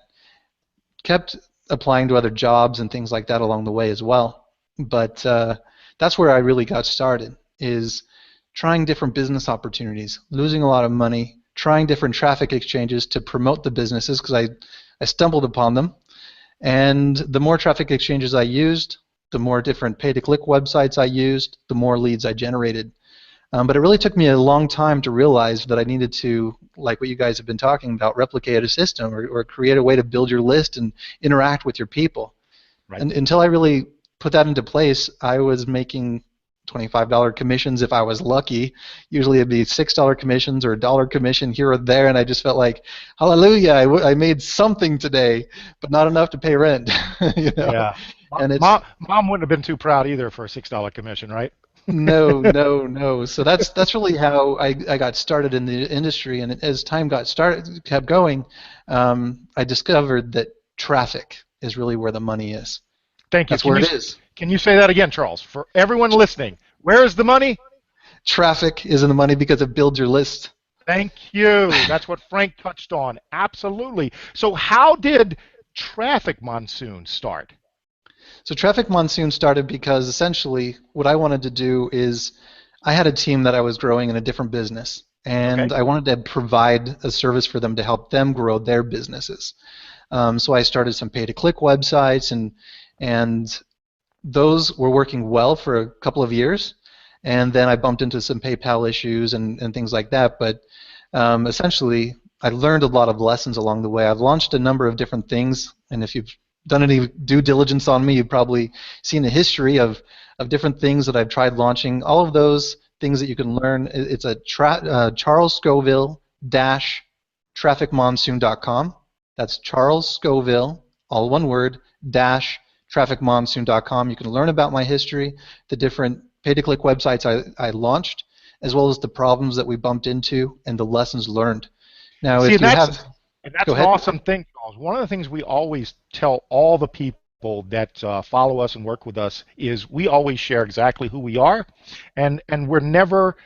D: kept applying to other jobs and things like that along the way as well. But that's where I really got started, is trying different business opportunities, losing a lot of money, trying different traffic exchanges to promote the businesses because I stumbled upon them. And the more traffic exchanges I used, the more different pay-to-click websites I used, the more leads I generated. But it really took me a long time to realize that I needed to, like what you guys have been talking about, replicate a system or create a way to build your list and interact with your people.
A: Right.
D: And until I really put that into place, I was making $25 commissions if I was lucky. Usually it'd be $6 commissions or a dollar commission here or there, and I just felt like, hallelujah, I made something today, but not enough to pay rent.
A: Yeah.
D: And
A: Mom wouldn't have been too proud either for a $6 commission, right?
D: No. So that's really how I got started in the industry, and as time kept going, I discovered that traffic is really where the money is.
A: Thank you.
D: That's where it is.
A: Can you say that again, Charles, for everyone listening? Where is the money?
D: Traffic is in the money because it builds your list.
A: Thank you. That's what Frank touched on. Absolutely. So how did Traffic Monsoon start?
D: So Traffic Monsoon started because essentially what I wanted to do is I had a team that I was growing in a different business, and I wanted to provide a service for them to help them grow their businesses. So I started some pay-to-click websites, and those were working well for a couple of years, and then I bumped into some PayPal issues and things like that, but essentially I learned a lot of lessons along the way. I've launched a number of different things, and if you've done any due diligence on me, you've probably seen a history of different things that I've tried launching. All of those things that you can learn, it's a Charles Scoville -trafficmonsoon.com. That's Charles Scoville, all one word, -trafficmonsoon.com. You can learn about my history, the different pay-to-click websites I launched, as well as the problems that we bumped into and the lessons learned. Now,
A: See,
D: if you have...
A: And that's an awesome thing, Charles. One of the things we always tell all the people that follow us and work with us is we always share exactly who we are, and we're never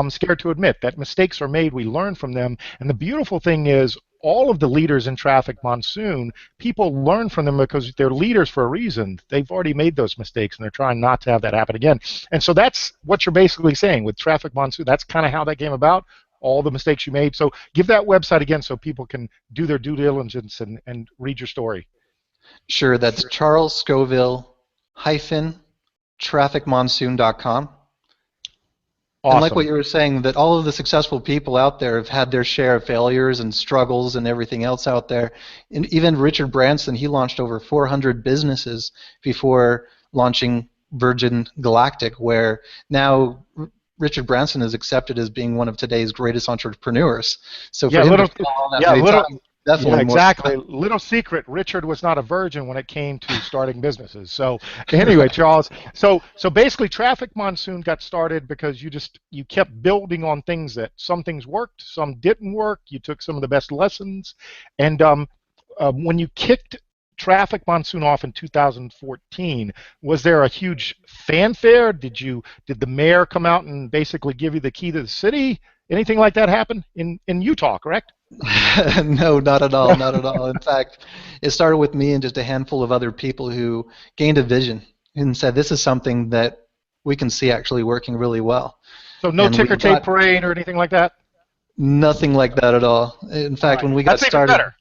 A: scared to admit that mistakes are made. We learn from them, and the beautiful thing is all of the leaders in Traffic Monsoon, people learn from them because they're leaders for a reason. They've already made those mistakes, and they're trying not to have that happen again. And so that's what you're basically saying with Traffic Monsoon. That's kind of how that came about. All the mistakes you made. So give that website again so people can do their due diligence and read your story.
D: Sure, that's Charles Scoville -trafficmonsoon.com. And like
A: Awesome.
D: what you were saying, that all of the successful people out there have had their share of failures and struggles and everything else out there. And even Richard Branson, he launched over 400 businesses before launching Virgin Galactic, where now Richard Branson is accepted as being one of today's greatest entrepreneurs. So for him to fall on that many times, definitely
A: exactly. Little secret, Richard was not a virgin when it came to starting businesses. So anyway, Charles, so basically Traffic Monsoon got started because you kept building on things that some things worked, some didn't work. You took some of the best lessons, and when you kicked Traffic Monsoon off in 2014, was there a huge fanfare? Did the mayor come out and basically give you the key to the city? Anything like that happen in Utah, correct?
D: No, not at all, not at all. In fact, it started with me and just a handful of other people who gained a vision and said, this is something that we can see actually working really well.
A: So no ticker tape parade or anything like that?
D: Nothing like that at all. In fact, when we got started,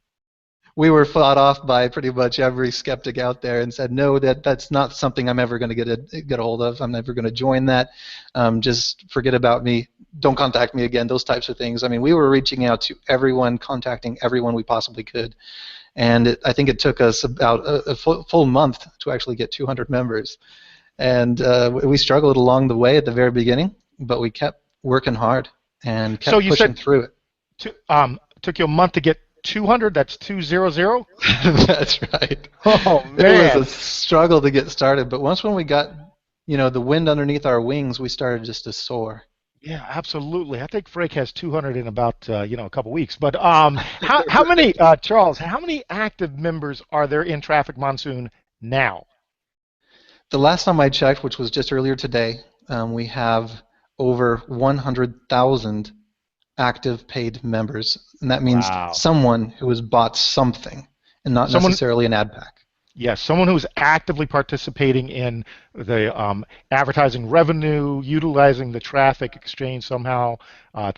D: we were fought off by pretty much every skeptic out there and said, no, that's not something I'm ever going to get a hold of. I'm never going to join that. Just forget about me. Don't contact me again, those types of things. I mean, we were reaching out to everyone, contacting everyone we possibly could. And I think it took us about a full month to actually get 200 members. And we struggled along the way at the very beginning, but we kept working hard and kept pushing through it.
A: Took you a month to get 200, that's 200?
D: That's right.
A: Oh, man.
D: It was a struggle to get started, but once when we got, the wind underneath our wings, we started just to soar.
A: Yeah, absolutely. I think Frank has 200 in about, a couple weeks. But how many, Charles, how many active members are there in Traffic Monsoon now?
D: The last time I checked, which was just earlier today, we have over 100,000 active paid members, and that means someone who has bought something and not necessarily an ad pack.
A: Yes, someone who's actively participating in the advertising revenue, utilizing the traffic exchange somehow,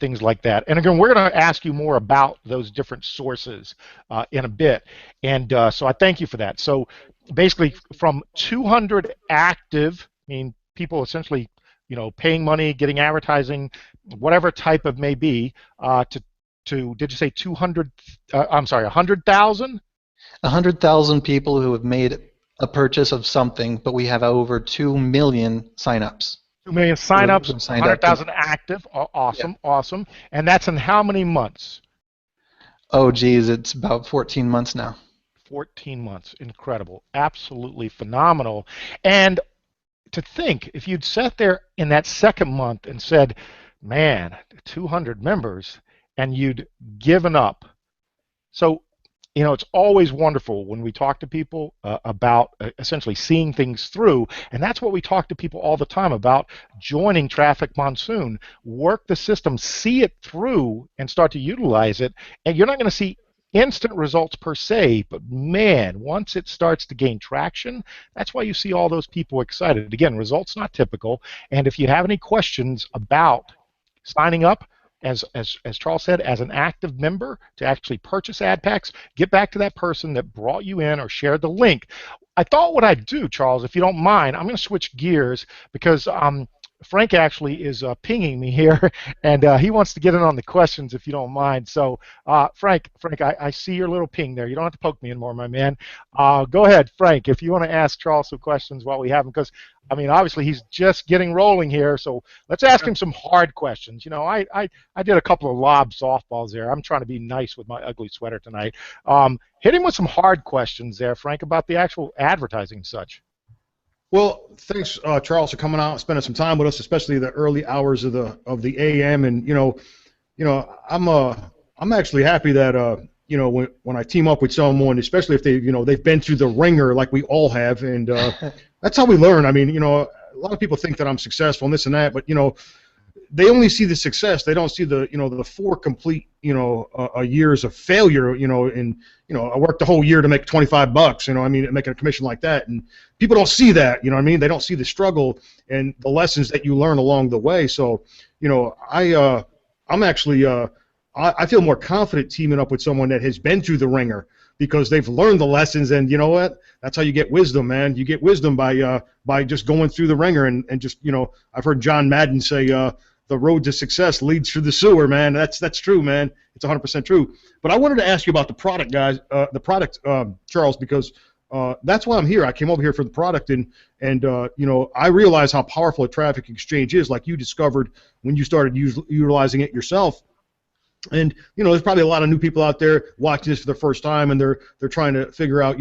A: things like that. And again, we're going to ask you more about those different sources in a bit. And so I thank you for that. So basically from 200 active, I mean, people essentially paying money, getting advertising, whatever type of may be, to did you say 200? I'm sorry, 100,000?
D: 100,000 people who have made a purchase of something, but we have over 2 million signups.
A: 2 million signups, 100,000 active. Awesome, awesome. And that's in how many months?
D: Oh, geez, it's about 14 months now.
A: 14 months. Incredible. Absolutely phenomenal. And to think, if you'd sat there in that second month and said, man, 200 members, and you'd given up. So, it's always wonderful when we talk to people about essentially seeing things through, and that's what we talk to people all the time about, joining Traffic Monsoon. Work the system, see it through, and start to utilize it, and you're not going to see instant results per se, but man, once it starts to gain traction, that's why you see all those people excited. Again, results not typical, and if you have any questions about signing up, as Charles said, as an active member to actually purchase ad packs, get back to that person that brought you in or shared the link. I thought what I'd do, Charles, if you don't mind, I'm going to switch gears because Frank actually is pinging me here, and he wants to get in on the questions, if you don't mind. So, Frank, I see your little ping there. You don't have to poke me anymore, my man. Go ahead, Frank, if you want to ask Charles some questions while we have him, because, I mean, obviously he's just getting rolling here, so let's ask him some hard questions. I did a couple of lob softballs there. I'm trying to be nice with my ugly sweater tonight. Hit him with some hard questions there, Frank, about the actual advertising and such.
C: Well, thanks, Charles, for coming out and spending some time with us, especially the early hours of the AM. And I'm actually happy that when I team up with someone, especially if they've been through the ringer like we all have, and that's how we learn. I mean, a lot of people think that I'm successful and this and that, but they only see the success. They don't see the the 4 complete years of failure. I worked the whole year to make $25. Making a commission like that, and people don't see that. They don't see the struggle and the lessons that you learn along the way. So, I'm actually I feel more confident teaming up with someone that has been through the ringer because they've learned the lessons. And you know what? That's how you get wisdom, man. You get wisdom by just going through the ringer and just I've heard John Madden say the road to success leads through the sewer, man. That's true, man. It's 100% true. But I wanted to ask you about the product, guys. Charles, because that's why I'm here. I came over here for the product, and I realize how powerful a traffic exchange is, like you discovered when you started utilizing it yourself. And there's probably a lot of new people out there watching this for the first time, and they're trying to figure out.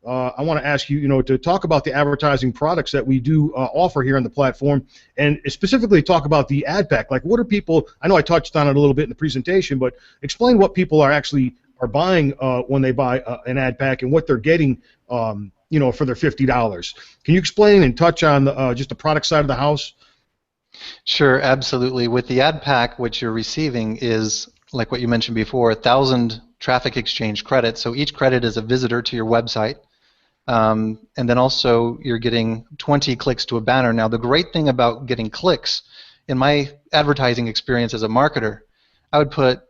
C: I want to ask you, to talk about the advertising products that we do offer here on the platform, and specifically talk about the ad pack. Like, what are people? I know I touched on it a little bit in the presentation, but explain what people are buying when they buy an ad pack and what they're getting, for their $50. Can you explain and touch on just the product side of the house?
D: Sure, absolutely. With the ad pack, what you're receiving is, like what you mentioned before, 1,000 traffic exchange credits. So each credit is a visitor to your website. And then also you're getting 20 clicks to a banner. Now, the great thing about getting clicks, in my advertising experience as a marketer, I would put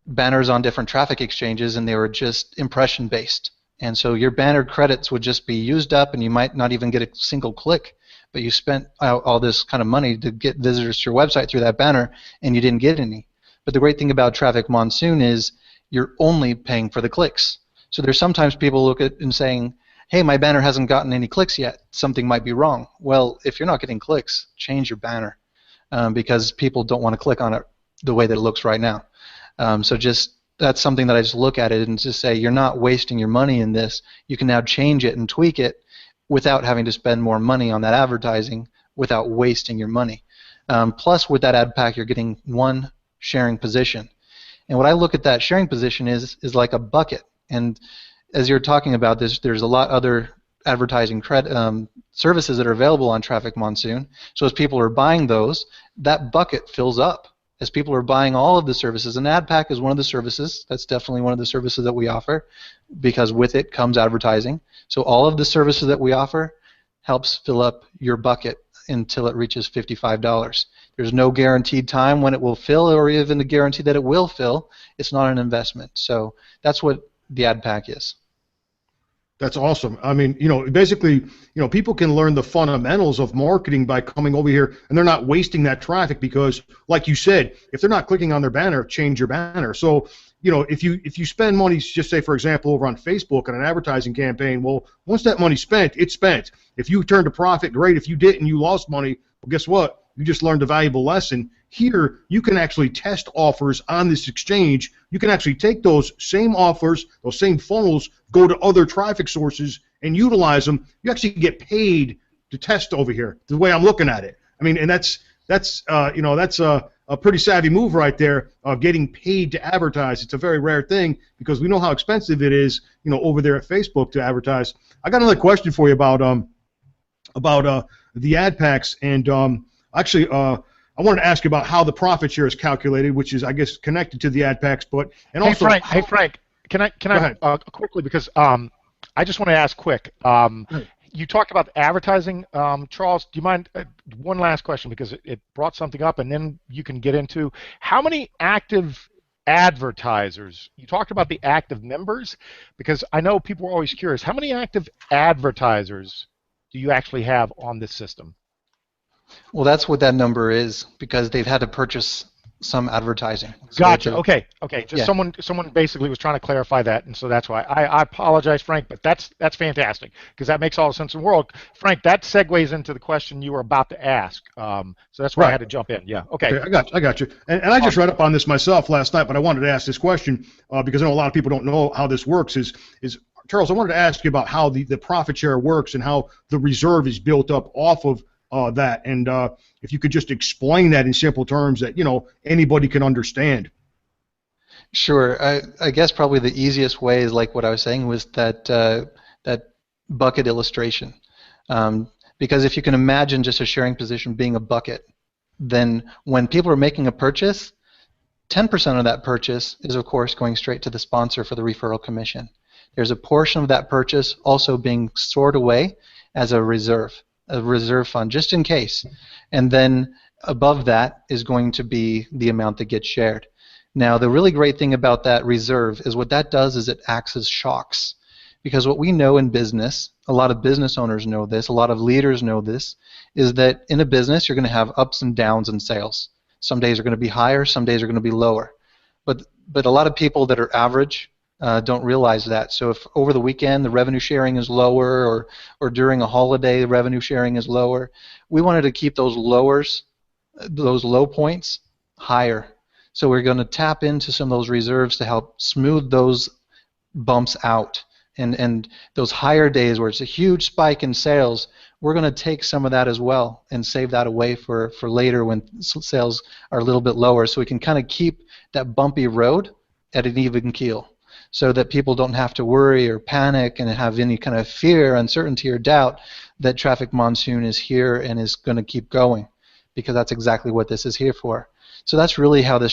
D: banners on different traffic exchanges, and they were just impression based. And so your banner credits would just be used up, and you might not even get a single click, but you spent all this kind of money to get visitors to your website through that banner, and you didn't get any. But the great thing about Traffic Monsoon is you're only paying for the clicks. So there's sometimes people look at and saying, hey, my banner hasn't gotten any clicks yet. Something might be wrong. Well, if you're not getting clicks, change your banner, because people don't want to click on it the way that it looks right now. So just that's something that I just look at it and just say, you're not wasting your money in this. You can now change it and tweak it without having to spend more money on that advertising, without wasting your money. Plus, with that ad pack, you're getting one sharing position. And what I look at that sharing position is like a bucket. And as you're talking about this, there's a lot other advertising services that are available on Traffic Monsoon. So as people are buying those, that bucket fills up. As people are buying all of the services, and ad pack is one of the services. That's definitely one of the services that we offer, because with it comes advertising. So all of the services that we offer helps fill up your bucket until it reaches $55. There's no guaranteed time when it will fill, or even a guarantee that it will fill. It's not an investment. So that's what the ad pack is.
C: That's awesome. I mean, basically, people can learn the fundamentals of marketing by coming over here, and they're not wasting that traffic because, like you said, if they're not clicking on their banner, change your banner. So, if you spend money, just say, for example, over on Facebook on an advertising campaign, well, once that money's spent, it's spent. If you turned a profit, great. If you didn't, you lost money. Well, guess what? You just learned a valuable lesson. Here, you can actually test offers on this exchange. You can actually take those same offers, those same funnels, go to other traffic sources and utilize them. You actually get paid to test over here, the way I'm looking at it. I mean, and that's a pretty savvy move right there, getting paid to advertise. It's a very rare thing because we know how expensive it is, over there at Facebook to advertise. I got another question for you about the ad packs, and actually, I wanted to ask you about how the profit share is calculated, which is, I guess, connected to the ad packs.
A: Hey Frank, can I quickly, because I just want to ask quick. You talked about the advertising, Charles. Do you mind one last question, because it brought something up, and then you can get into how many active advertisers. You talked about the active members, because I know people are always curious. How many active advertisers do you actually have on this system?
D: Well, that's what that number is, because they've had to purchase some advertising. So
A: gotcha. Okay. Just someone basically was trying to clarify that, and so that's why. I apologize, Frank, but that's fantastic, because that makes all the sense in the world. Frank, that segues into the question you were about to ask. So that's why I had to jump in. Yeah. Okay.
C: I got you. And I just read up on this myself last night, but I wanted to ask this question because I know a lot of people don't know how this works. Is Charles, I wanted to ask you about how the profit share works and how the reserve is built up off of that, and if you could just explain that in simple terms that anybody can understand.
D: Sure. I guess probably the easiest way is like what I was saying, was that that bucket illustration. Because if you can imagine just a sharing position being a bucket, then when people are making a purchase, 10% of that purchase is of course going straight to the sponsor for the referral commission. There's a portion of that purchase also being stored away as a reserve fund, just in case. And then above that is going to be the amount that gets shared. Now, the really great thing about that reserve is what that does is it acts as shocks. Because what we know in business, a lot of business owners know this, a lot of leaders know this, is that in a business you're going to have ups and downs in sales. Some days are going to be higher, some days are going to be lower. But a lot of people that are average don't realize that. So if over the weekend the revenue sharing is lower, or during a holiday the revenue sharing is lower, we wanted to keep those lowers, those low points, higher. So we're going to tap into some of those reserves to help smooth those bumps out. And those higher days where it's a huge spike in sales, we're going to take some of that as well and save that away for later when sales are a little bit lower, so we can kind of keep that bumpy road at an even keel, so that people don't have to worry or panic and have any kind of fear, uncertainty, or doubt that Traffic Monsoon is here and is going to keep going, because that's exactly what this is here for. So that's really how the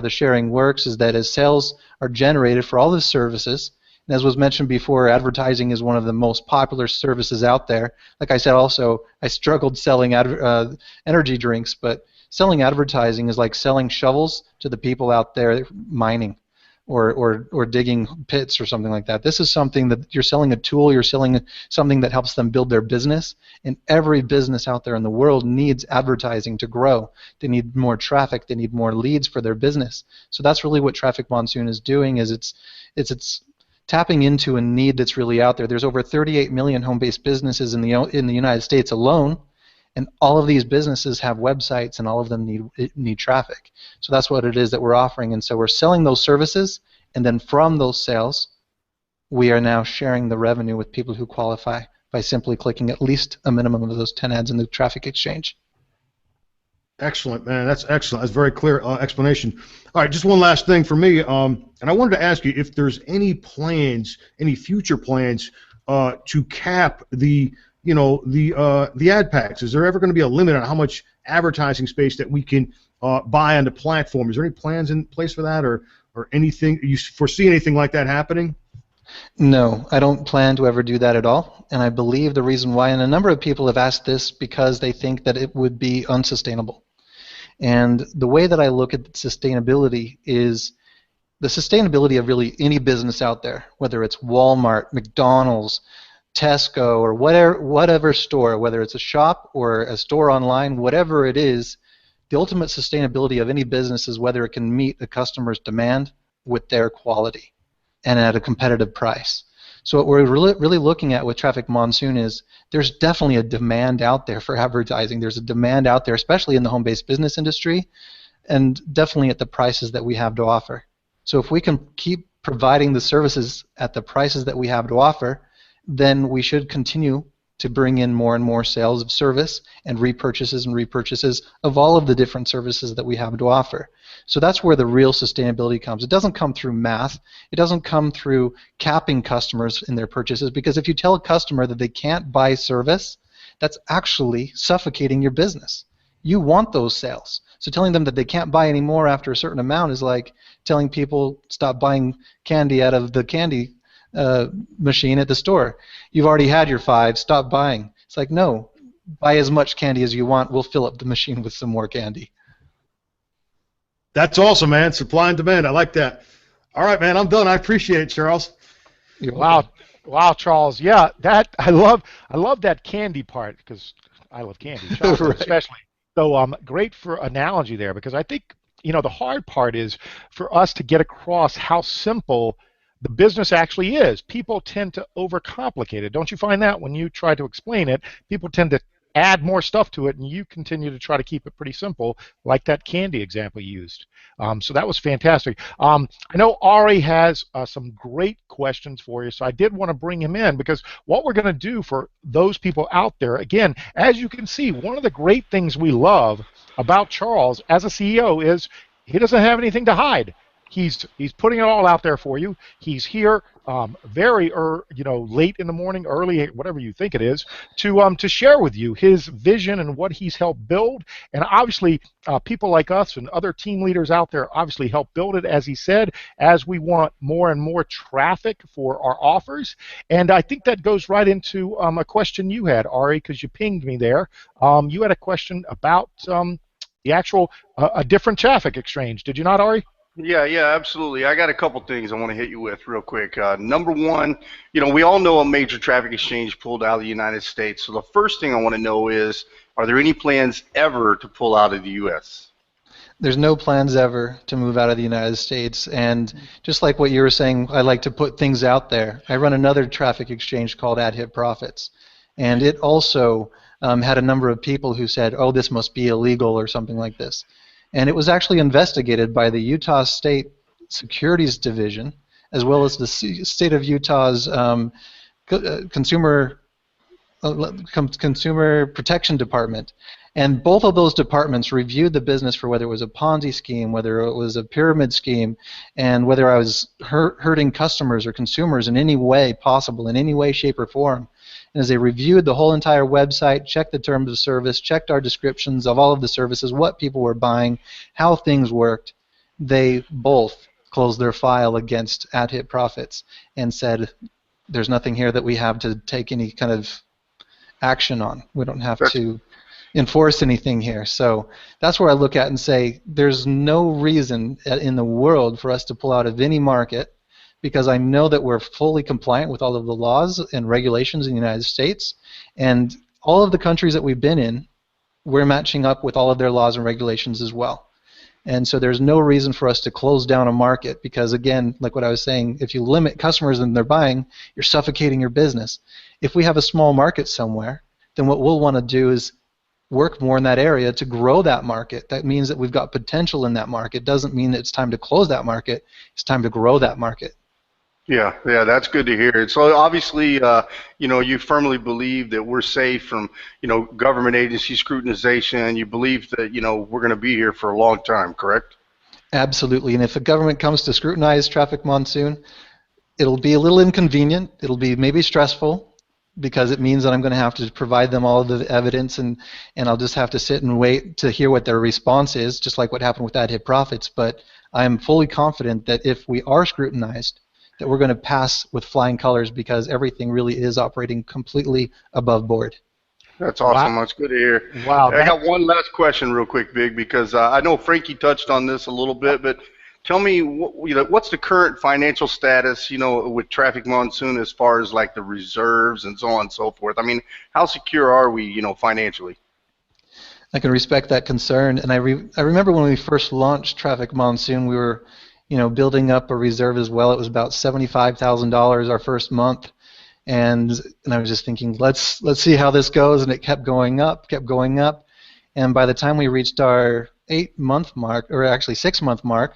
D: sharing works, is that as sales are generated for all the services, and as was mentioned before, advertising is one of the most popular services out there. Like I said, also, I struggled selling energy drinks, but selling advertising is like selling shovels to the people out there mining or digging pits or something like that. This is something that you're selling a tool, you're selling something that helps them build their business, and every business out there in the world needs advertising to grow. They need more traffic, they need more leads for their business. So that's really what Traffic Monsoon is doing, is it's tapping into a need that's really out there. There's over 38 million home-based businesses in the United States alone, and all of these businesses have websites, and all of them need traffic. So that's what it is that we're offering. And so we're selling those services, and then from those sales, we are now sharing the revenue with people who qualify by simply clicking at least a minimum of those 10 ads in the traffic exchange.
C: Excellent, man. That's excellent. That's a very clear explanation. All right, just one last thing for me, and I wanted to ask you if there's any plans, any future plans to cap the ad packs. Is there ever going to be a limit on how much advertising space that we can buy on the platform? Is there any plans in place for that, or anything? You foresee anything like that happening?
D: No, I don't plan to ever do that at all, and I believe the reason why, and a number of people have asked this because they think that it would be unsustainable. And the way that I look at sustainability is the sustainability of really any business out there, whether it's Walmart, McDonald's, Tesco, or whatever store, whether it's a shop or a store online, whatever it is, the ultimate sustainability of any business is whether it can meet the customer's demand with their quality and at a competitive price. So what we're really looking at with Traffic Monsoon is there's definitely a demand out there for advertising. There's a demand out there, especially in the home-based business industry, and definitely at the prices that we have to offer. So if we can keep providing the services at the prices that we have to offer, then we should continue to bring in more and more sales of service and repurchases of all of the different services that we have to offer. So that's where the real sustainability comes. It doesn't come through math. It doesn't come through capping customers in their purchases, because if you tell a customer that they can't buy service, that's actually suffocating your business. You want those sales. So telling them that they can't buy any more after a certain amount is like telling people stop buying candy out of the candy machine at the store. You've already had your 5, stop buying. It's like, no, buy as much candy as you want, we'll fill up the machine with some more candy.
C: That's awesome, man. Supply and demand. I like that. All right, man, I'm done. I appreciate it, Charles.
A: Wow, Charles. Yeah, that I love that candy part, because I love candy, chocolate
D: Right.
A: especially. So great for analogy there, because I think the hard part is for us to get across how simple the business actually is. People tend to overcomplicate it. Don't you find that when you try to explain it, people tend to add more stuff to it, and you continue to try to keep it pretty simple, like that candy example you used. So that was fantastic. I know Ari has some great questions for you, so I did want to bring him in, because what we're going to do for those people out there, again, as you can see, one of the great things we love about Charles as a CEO is he doesn't have anything to hide. He's putting it all out there for you. He's here very late in the morning, early, whatever you think it is, to share with you his vision and what he's helped build. And obviously, people like us and other team leaders out there obviously help build it, as he said, as we want more and more traffic for our offers. And I think that goes right into a question you had, Ari, because you pinged me there. You had a question about the actual a different traffic exchange. Did you not, Ari?
B: Yeah, absolutely. I got a couple things I want to hit you with real quick. Number one, we all know a major traffic exchange pulled out of the United States. So the first thing I want to know is, are there any plans ever to pull out of the U.S.?
D: There's no plans ever to move out of the United States. And just like what you were saying, I like to put things out there. I run another traffic exchange called Ad Profits. And it also had a number of people who said, oh, this must be illegal or something like this. And it was actually investigated by the Utah State Securities Division, as well as the state of Utah's consumer Protection Department. And both of those departments reviewed the business for whether it was a Ponzi scheme, whether it was a pyramid scheme, and whether I was hurting customers or consumers in any way possible, in any way, shape, or form. And as they reviewed the whole entire website, checked the terms of service, checked our descriptions of all of the services, what people were buying, how things worked, they both closed their file against Ad Profits and said, there's nothing here that we have to take any kind of action on. We don't have to enforce anything here. So that's where I look at and say there's no reason in the world for us to pull out of any market, because I know that we're fully compliant with all of the laws and regulations in the United States, and all of the countries that we've been in, we're matching up with all of their laws and regulations as well. And so there's no reason for us to close down a market, because again, like what I was saying, if you limit customers and they're buying, you're suffocating your business. If we have a small market somewhere, then what we'll want to do is work more in that area to grow that market. That means that we've got potential in that market. Doesn't mean that it's time to close that market. It's time to grow that market.
B: Yeah, that's good to hear. So obviously, you firmly believe that we're safe from, government agency scrutinization. You believe that, we're going to be here for a long time, correct?
D: Absolutely. And if the government comes to scrutinize Traffic Monsoon, it'll be a little inconvenient. It'll be maybe stressful, because it means that I'm going to have to provide them all of the evidence, and I'll just have to sit and wait to hear what their response is, just like what happened with Ad Profits. But I'm fully confident that if we are scrutinized, that we're going to pass with flying colors, because everything really is operating completely above board.
B: That's awesome. Wow. That's good to hear.
A: Wow.
B: I got one last question real quick, Big, because I know Frankie touched on this a little bit, but tell me, what's the current financial status, with Traffic Monsoon, as far as like the reserves and so on and so forth? I mean, how secure are we, financially?
D: I can respect that concern, and I remember when we first launched Traffic Monsoon, we were, building up a reserve as well. It was about $75,000 our first month, and I was just thinking, let's see how this goes, and it kept going up, and by the time we reached our 8-month mark, or actually 6-month mark,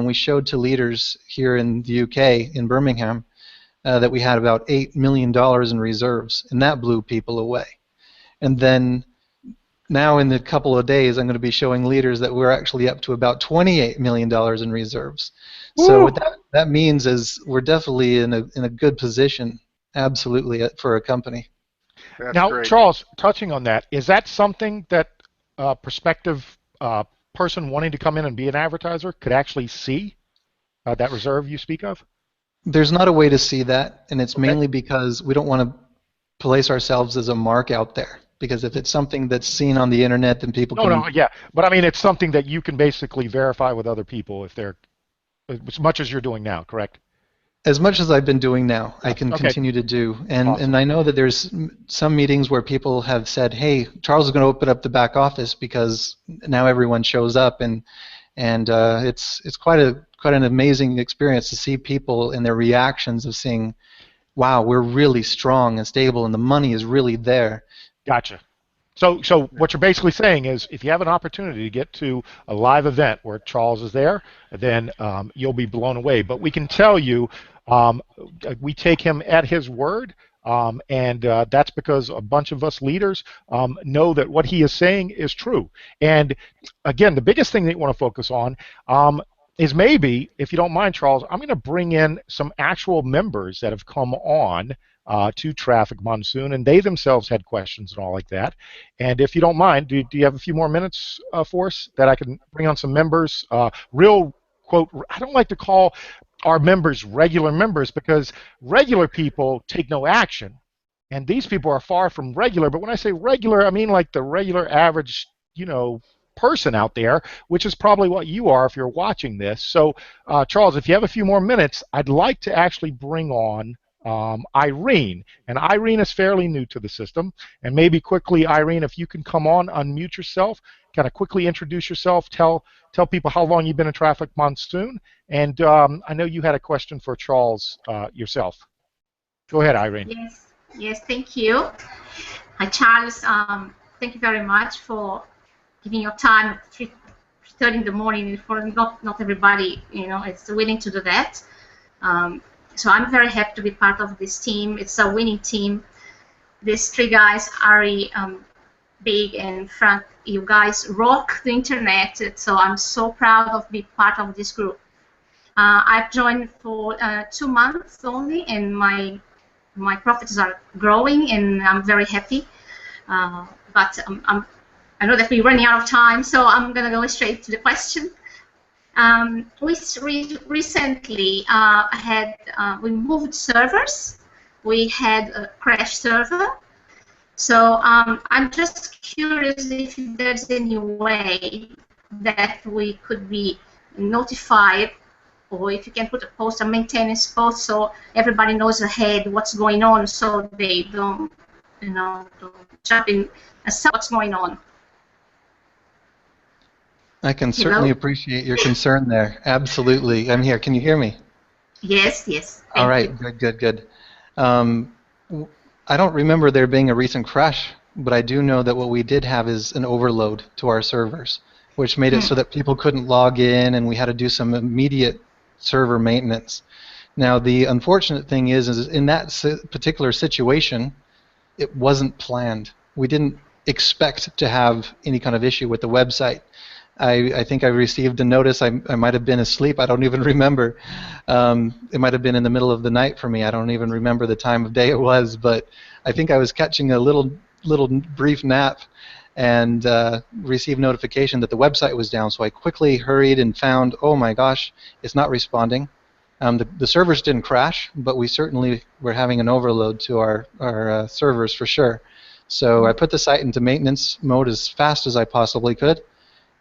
D: we showed to leaders here in the UK, in Birmingham, that we had about $8 million in reserves, and that blew people away. And then now in a couple of days, I'm going to be showing leaders that we're actually up to about $28 million in reserves. Woo! So what that means is we're definitely in a good position, absolutely, for a company.
B: That's
A: now,
B: great.
A: Charles, touching on that, is that something that prospective person wanting to come in and be an advertiser could actually see, that reserve you speak of?
D: There's not a way to see that, and it's mainly because we don't want to place ourselves as a mark out there. Because if it's something that's seen on the internet, then people can...
A: No, yeah. But I mean, it's something that you can basically verify with other people if they're... as much as you're doing now, correct?
D: As much as I've been doing now, I can continue to do. And awesome. And I know that there's some meetings where people have said, hey, Charles is going to open up the back office because now everyone shows up. And it's quite an amazing experience to see people and their reactions of seeing, wow, we're really strong and stable and the money is really there.
A: Gotcha. So what you're basically saying is if you have an opportunity to get to a live event where Charles is there, then you'll be blown away. But we can tell you we take him at his word, and that's because a bunch of us leaders know that what he is saying is true. And again, the biggest thing that you want to focus on is maybe, if you don't mind, Charles, I'm going to bring in some actual members that have come on to Traffic Monsoon, and they themselves had questions and all like that. And if you don't mind, do you have a few more minutes for us that I can bring on some members? Real, quote, I don't like to call our members regular members because regular people take no action, and these people are far from regular. But when I say regular, I mean like the regular average, person out there, which is probably what you are if you're watching this. So, Charles, if you have a few more minutes, I'd like to actually bring on Irene, and Irene is fairly new to the system, and maybe quickly, Irene, if you can come on, unmute yourself, kind of quickly introduce yourself, tell people how long you've been in Traffic Monsoon, and I know you had a question for Charles yourself. Go ahead, Irene.
E: Yes, thank you. Hi, Charles. Thank you very much for giving your time at 3:30 in the morning. For not everybody, is willing to do that. So I'm very happy to be part of this team. It's a winning team. These three guys, Ari, Big, and Frank, you guys rock the internet. So I'm so proud of being part of this group. I've joined for 2 months only, and my profits are growing, and I'm very happy. But I know that we're running out of time, so I'm going to go straight to the question. We recently we moved servers. We had a crash server. So I'm just curious if there's any way that we could be notified, or if you can put a maintenance post so everybody knows ahead what's going on, so they don't, don't jump in and see what's going on.
D: I can certainly appreciate your concern there. Absolutely. I'm here. Can you hear me?
E: Yes.
D: All right. Good. I don't remember there being a recent crash, but I do know that what we did have is an overload to our servers, which made it so that people couldn't log in, and we had to do some immediate server maintenance. Now, the unfortunate thing is in that particular situation, it wasn't planned. We didn't expect to have any kind of issue with the website. I think I received a notice. I might have been asleep. I don't even remember. It might have been in the middle of the night for me. I don't even remember the time of day it was, but I think I was catching a little brief nap and received notification that the website was down. So I quickly hurried and found, oh my gosh, it's not responding. The servers didn't crash, but we certainly were having an overload to our servers for sure. So I put the site into maintenance mode as fast as I possibly could,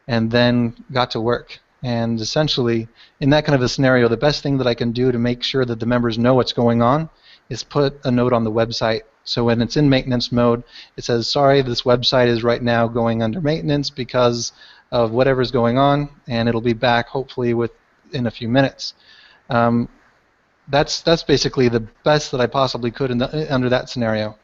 D: and then got to work. And essentially, in that kind of a scenario, the best thing that I can do to make sure that the members know what's going on is put a note on the website. So when it's in maintenance mode, it says, sorry, this website is right now going under maintenance because of whatever's going on, and it'll be back hopefully within a few minutes. That's basically the best that I possibly could under that scenario.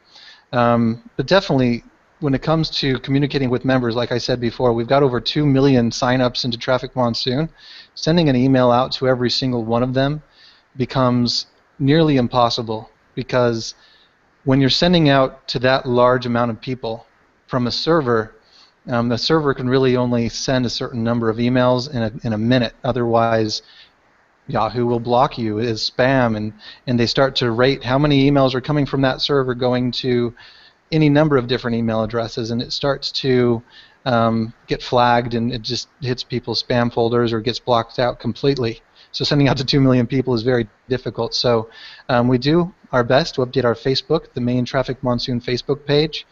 D: But definitely, when it comes to communicating with members, like I said before, we've got over 2 million sign-ups into Traffic Monsoon. Sending an email out to every single one of them becomes nearly impossible, because when you're sending out to that large amount of people from a server, the server can really only send a certain number of emails in a minute. Otherwise, Yahoo will block you as spam, and they start to rate how many emails are coming from that server going to any number of different email addresses, and it starts to get flagged, and it just hits people's spam folders or gets blocked out completely. So sending out to 2 million people is very difficult. So we do our best to update our Facebook, the main Traffic Monsoon Facebook page,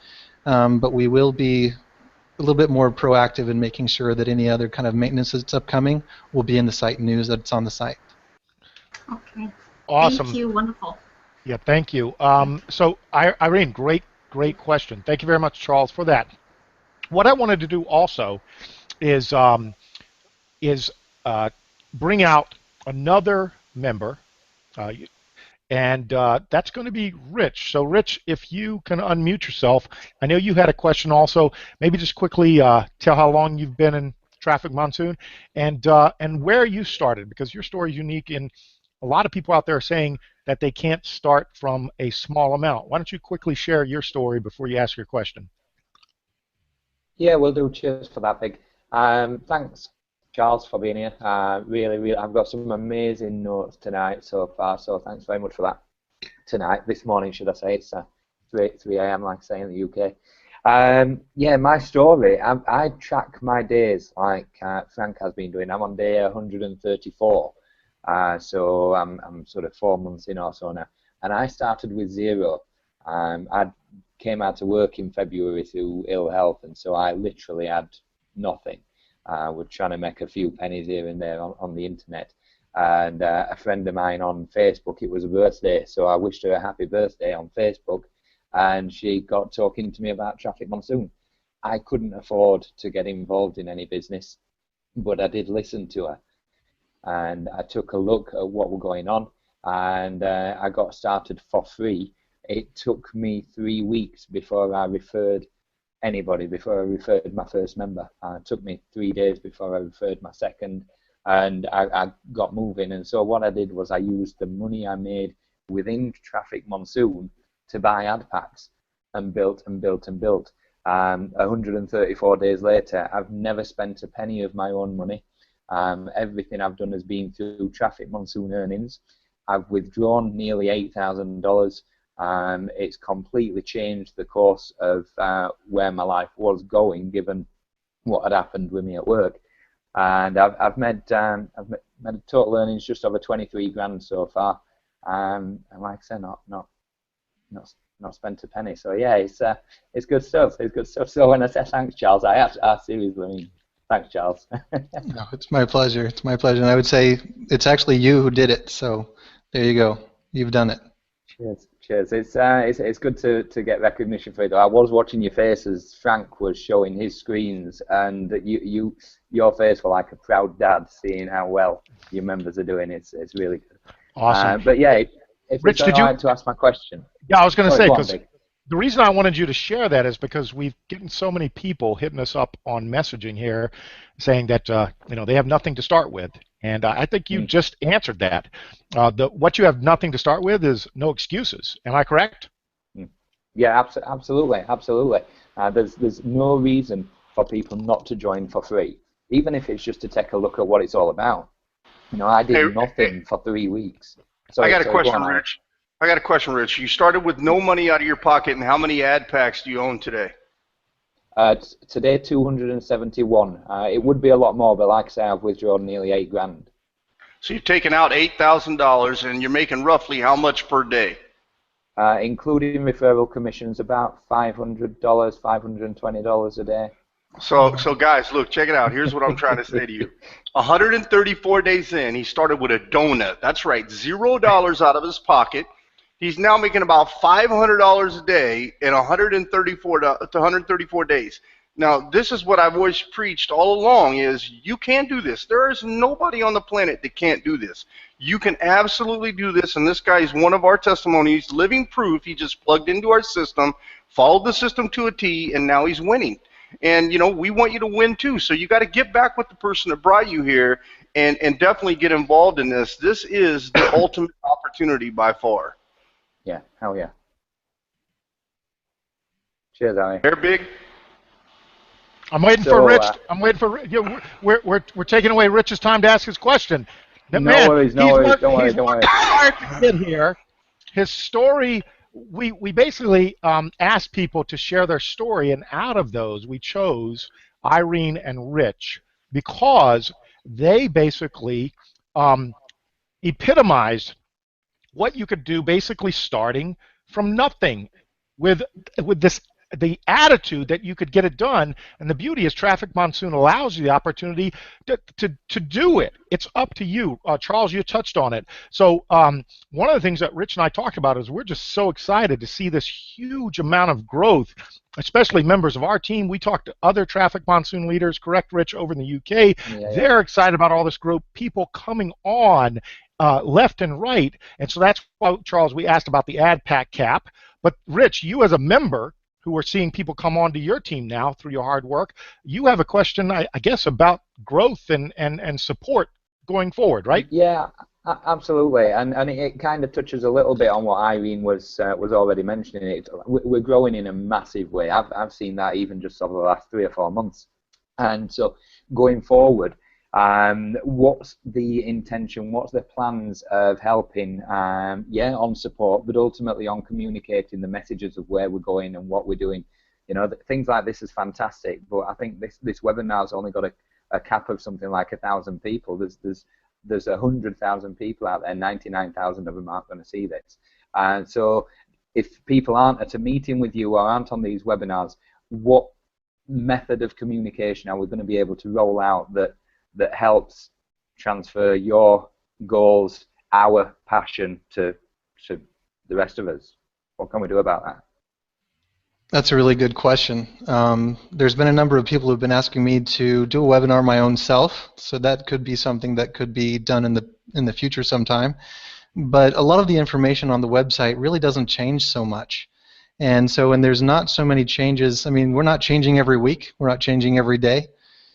D: but we will be a little bit more proactive in making sure that any other kind of maintenance that's upcoming will be in the site news that's on the site.
E: Okay.
A: Awesome.
E: Thank you. Wonderful.
A: Yeah, thank you. So Irene, great question. Thank you very much, Charles, for that. What I wanted to do also is bring out another member, and that's going to be Rich. So, Rich, if you can unmute yourself, I know you had a question also. Maybe just quickly tell how long you've been in Traffic Monsoon and where you started, because your story is unique, and a lot of people out there are saying that they can't start from a small amount. Why don't you quickly share your story before you ask your question?
F: Yeah, we'll do. Cheers for that, Big. Thanks, Charles, for being here. Really, I've got some amazing notes tonight so far, so thanks very much for that. This morning, should I say. It's 3 a.m., like I say, in the UK. Yeah, my story, I track my days like Frank has been doing. I'm on day 134. So I'm sort of 4 months in or so now, and I started with 0. I came out to work in February through ill health, and so I literally had nothing. We're trying to make a few pennies here and there on the internet, and a friend of mine on Facebook, it was a birthday, so I wished her a happy birthday on Facebook, and she got talking to me about Traffic Monsoon. I couldn't afford to get involved in any business, but I did listen to her, and I took a look at what was going on, and I got started for free. It took me 3 weeks before I referred anybody, before I referred my first member. It took me 3 days before I referred my second, and I got moving. And so what I did was I used the money I made within Traffic Monsoon to buy ad packs, and built and built and built. 134 days later, I've never spent a penny of my own money. Everything I've done has been through Traffic Monsoon earnings. I've withdrawn nearly $8,000. It's completely changed the course of where my life was going, given what had happened with me at work. And I've made total earnings just over 23 grand so far. And like I said, not spent a penny. So yeah, it's good stuff. It's good stuff. So when I say thanks, Charles, I seriously mean thanks, Charles.
D: No, it's my pleasure. It's my pleasure. And I would say it's actually you who did it. So there you go. You've done it.
F: Cheers. It's good to get recognition for it. I was watching your face as Frank was showing his screens, and your face was like a proud dad seeing how well your members are doing. It's really good.
A: Awesome.
F: But yeah, if
A: Rich,
F: it's all right to ask my question.
A: Yeah, I was going to say, because
F: Big.
A: the reason I wanted you to share that is because we've gotten so many people hitting us up on messaging here saying that they have nothing to start with. And I think you just answered that. What you have nothing to start with is no excuses. Am I correct?
F: Yeah, absolutely. There's no reason for people not to join for free, even if it's just to take a look at what it's all about. I did nothing for 3 weeks.
B: I got a question, Rich. I got a question, Rich. You started with no money out of your pocket, and how many ad packs do you own today?
F: Today, 271. It would be a lot more, but like I say, I've withdrawn nearly 8 grand.
B: So you've taken out $8,000, and you're making roughly how much per day?
F: Including referral commissions, about $500, $520 a day.
B: So guys, look, check it out. Here's what I'm trying to say to you. 134 days in, he started with a donut. That's right, $0 out of his pocket. He's now making about $500 a day in 134 days. Now, this is what I've always preached all along, is you can do this. There is nobody on the planet that can't do this. You can absolutely do this, and this guy is one of our testimonies, living proof. He just plugged into our system, followed the system to a T, and now he's winning. And, we want you to win too, so you got to get back with the person that brought you here and definitely get involved in this. This is the ultimate opportunity by far.
F: Yeah, hell yeah. Cheers, Ali.
B: Here, Big.
A: I'm waiting for Rich. I'm waiting for we're taking away Rich's time to ask his question.
F: No worries. Don't worry.
A: Hard to get here. His story. We basically asked people to share their story, and out of those, we chose Irene and Rich because they basically epitomized what you could do, basically starting from nothing, with the attitude that you could get it done. And the beauty is Traffic Monsoon allows you the opportunity to do it. It's up to you. Charles, you touched on it. So one of the things that Rich and I talked about is we're just so excited to see this huge amount of growth, especially members of our team. We talked to other Traffic Monsoon leaders, correct, Rich, over in the UK. Yeah. They're excited about all this growth, people coming on left and right. And so that's why, Charles, we asked about the ad pack cap. But Rich, you as a member who are seeing people come onto your team now through your hard work, you have a question, I guess, about growth and support going forward, right?
F: Yeah, absolutely. And it kind of touches a little bit on what Irene was already mentioning. We're growing in a massive way. I've seen that even just over the last 3 or 4 months. And so going forward, what's the intention? What's the plans of helping? On support, but ultimately on communicating the messages of where we're going and what we're doing. Things like this is fantastic, but I think this webinar's only got a cap of something like 1,000 people. There's 100,000 people out there. 99,000 of them aren't going to see this. And so, if people aren't at a meeting with you or aren't on these webinars, what method of communication are we going to be able to roll out that helps transfer your goals, our passion to the rest of us? What can we do about that?
D: That's a really good question. There's been a number of people who've been asking me to do a webinar my own self, so that could be something that could be done in the future sometime. But a lot of the information on the website really doesn't change so much. And so when there's not so many changes, I mean, we're not changing every week, we're not changing every day.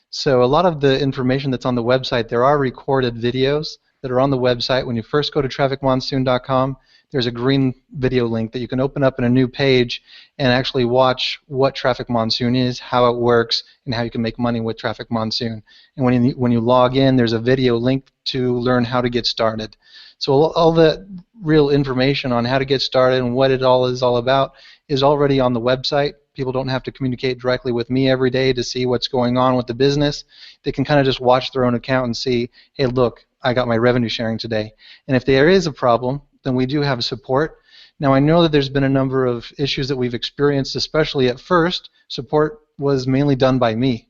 D: So a lot of the information that's on the website, there are recorded videos that are on the website. When you first go to trafficmonsoon.com, there's a green video link that you can open up in a new page and actually watch what Traffic Monsoon is, how it works, and how you can make money with Traffic Monsoon. And when you log in, there's a video link to learn how to get started. So all the real information on how to get started and what it all is all about is already on the website. People don't have to communicate directly with me every day to see what's going on with the business. They can kind of just watch their own account and see, hey, look, I got my revenue sharing today. And if there is a problem, then we do have support. Now, I know that there's been a number of issues that we've experienced, especially at first. Support was mainly done by me.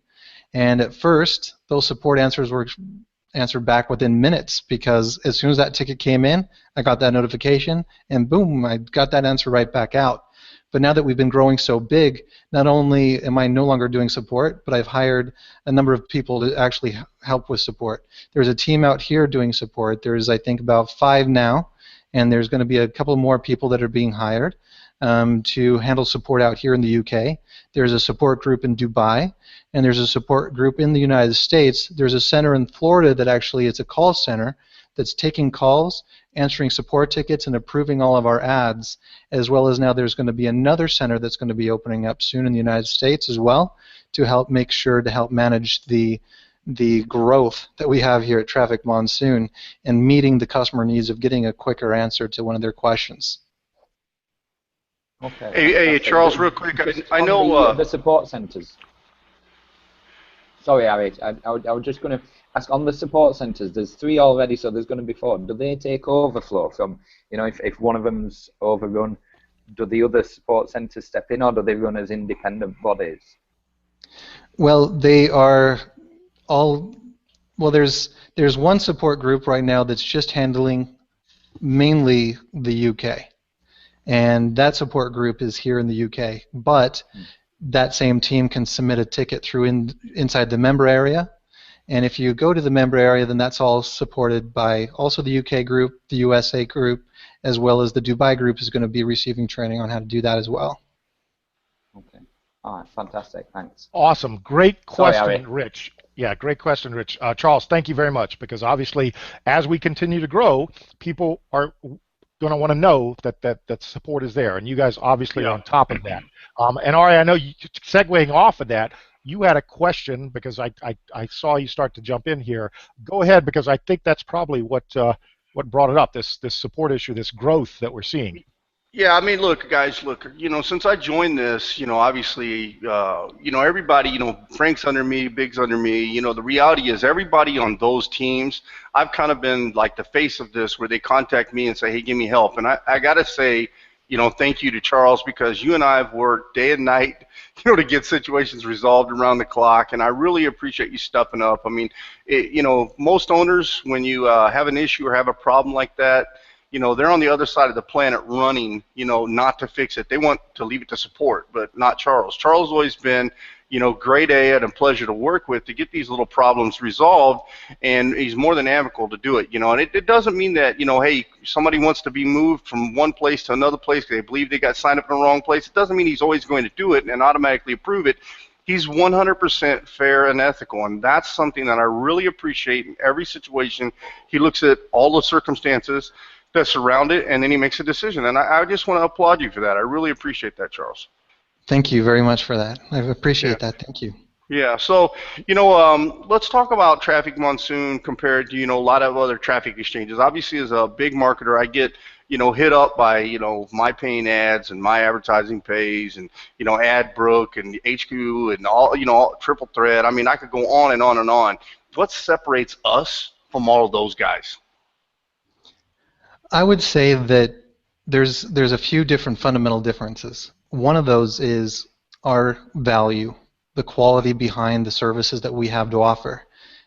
D: And at first, those support answers were answered back within minutes, because as soon as that ticket came in, I got that notification, and boom, I got that answer right back out. But now that we've been growing so big, not only am I no longer doing support, but I've hired a number of people to actually help with support. There's a team out here doing support. There's, I think, about 5 now, and there's going to be a couple more people that are being hired to handle support out here in the UK. There's a support group in Dubai, and there's a support group in the United States. There's a center in Florida that actually it's a call center that's taking calls, answering support tickets, and approving all of our ads, as well as now there's going to be another center that's going to be opening up soon in the United States as well to help make sure to help manage the growth that we have here at Traffic Monsoon and meeting the customer needs of getting a quicker answer to one of their questions.
F: Okay.
B: Hey, Charles, real quick, I know
F: the support centers. Sorry, Harry, I was just going to ask, on the support centers, there's 3 already, so there's going to be 4. Do they take overflow from, you know, if one of them's overrun, do the other support centers step in, or do they run as independent bodies?
D: Well, they are all, well, there's one support group right now that's just handling mainly the UK. And that support group is here in the UK, but that same team can submit a ticket through inside the member area. And if you go to the member area, then that's all supported by also the UK group, the USA group, as well as the Dubai group is going to be receiving training on how to do that as well.
F: Okay. All right, fantastic, thanks.
A: Awesome. Great question,
F: Sorry,
A: Rich. Yeah, great question, Rich. Charles, thank you very much, because obviously as we continue to grow, people are going to want to know that support is there, and you guys obviously are on top of that. And Ari, I know you, segueing off of that, you had a question, because I saw you start to jump in here. Go ahead, because I think that's probably what brought it up, this support issue, this growth that we're seeing.
B: Yeah, I mean, look, guys, look, you know, since I joined this, you know, obviously, you know, everybody, you know, Frank's under me, Big's under me, you know, the reality is everybody on those teams, I've kind of been like the face of this, where they contact me and say, hey, give me help. And I got to say, you know, thank you to Charles, because you and I have worked day and night, you know, to get situations resolved around the clock, and I really appreciate you stepping up. I mean, you know, most owners, when you have an issue or have a problem like that, you know, they're on the other side of the planet running, you know, not to fix it. They want to leave it to support, but not Charles. Charles has always been, you know, great at and pleasure to work with to get these little problems resolved, and he's more than amicable to do it, you know. And it doesn't mean that, you know, hey, somebody wants to be moved from one place to another place because they believe they got signed up in the wrong place. It doesn't mean he's always going to do it and automatically approve it. He's 100% fair and ethical, and that's something that I really appreciate in every situation. He looks at all the circumstances that surround it, and then he makes a decision. And I just want to applaud you for that. I really appreciate that, Charles.
D: Thank you very much for that. I appreciate that. Thank you.
B: Yeah, so, you know, let's talk about Traffic Monsoon compared to, you know, a lot of other traffic exchanges. Obviously, as a big marketer, I get, you know, hit up by, you know, my paying ads and my advertising pays and, you know, AdBrook and HQ and all, you know, Triple Thread. I mean, I could go on and on and on. What separates us from all of those guys?
D: I would say that there's a few different fundamental differences. One of those is our value, the quality behind the services that we have to offer.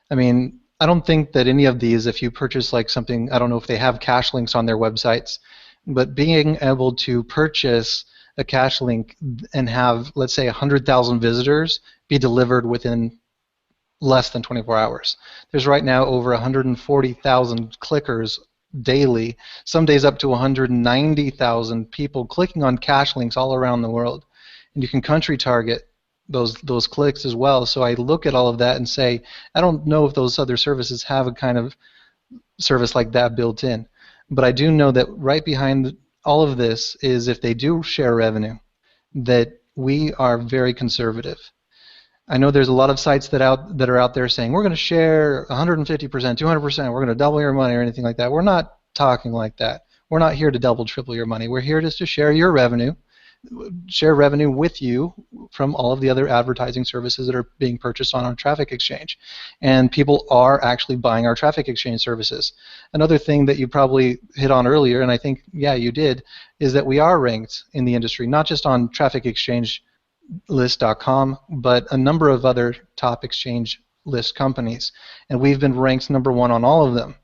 D: I mean, I don't think that any of these, if you purchase like something, I don't know if they have cash links on their websites, but being able to purchase a cache link and have, let's say, 100,000 visitors be delivered within less than 24 hours. There's right now over 140,000 clickers daily, some days up to 190,000 people clicking on cache links all around the world. And you can country target those clicks as well. So I look at all of that and say, I don't know if those other services have a kind of service like that built in. But I do know that right behind all of this is if they do share revenue, that we are very conservative. I know there's a lot of sites that are out there saying we're going to share 150%, 200%, we're going to double your money or anything like that. We're not talking like that. We're not here to double, triple your money. We're here just to share your revenue, share revenue with you from all of the other advertising services that are being purchased on our Traffic Exchange. And people are actually buying our Traffic Exchange services. Another thing that you probably hit on earlier, and I think, yeah, you did, is that we are ranked in the industry, not just on Traffic Exchange list.com, but a number of other top exchange list companies, and we've been ranked #1 on all of them.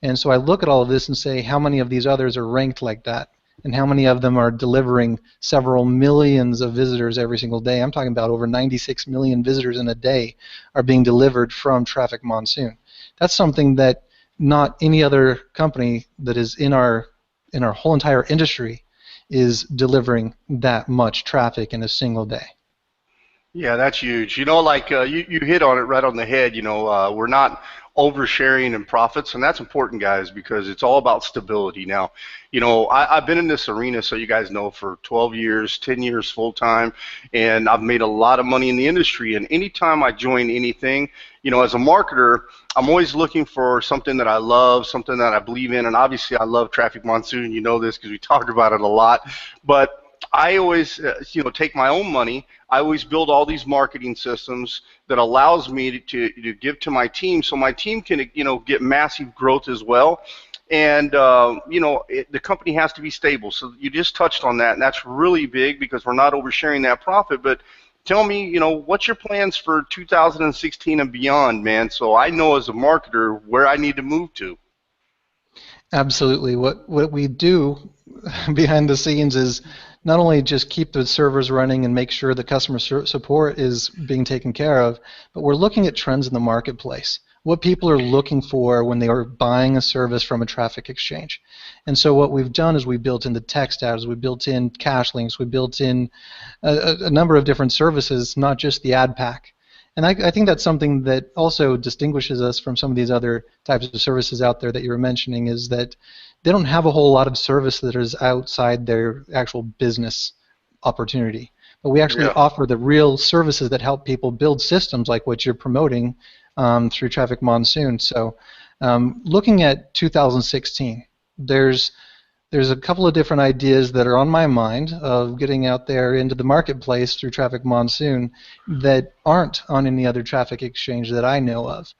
D: And so I look at all of this and say, how many of these others are ranked like that, and how many of them are delivering several millions of visitors every single day? I'm talking about over 96 million visitors in a day are being delivered from Traffic Monsoon. That's something that not any other company that is in our whole entire industry is delivering that much traffic in a single day.
B: Yeah, that's huge. You know, like you hit on it right on the head. You know, we're not oversharing in profits, and that's important, guys, because it's all about stability. Now, you know, I've been in this arena, so you guys know, for 12 years, 10 years full time, and I've made a lot of money in the industry. And anytime I join anything, you know, as a marketer, I'm always looking for something that I love, something that I believe in, and obviously I love Traffic Monsoon. You know this because we talk about it a lot. But I always, you know, take my own money. I always build all these marketing systems that allows me to give to my team, so my team can, you know, get massive growth as well. And you know, the company has to be stable. So you just touched on that, and that's really big because we're not oversharing that profit. But tell me, you know, what's your plans for 2016 and beyond, man? So I know as a marketer where I need to move to.
D: Absolutely. What we do behind the scenes is not only just keep the servers running and make sure the customer support is being taken care of, but we're looking at trends in the marketplace, what people are looking for when they are buying a service from a Traffic Exchange. And so what we've done is we built in the text ads, we built in cache links, we built in a number of different services, not just the ad pack. And I think that's something that also distinguishes us from some of these other types of services out there that you were mentioning, is that they don't have a whole lot of service that is outside their actual business opportunity. But we actually offer the real services that help people build systems like what you're promoting through Traffic Monsoon. So looking at 2016, there's a couple of different ideas that are on my mind of getting out there into the marketplace through Traffic Monsoon that aren't on any other Traffic Exchange that I know of,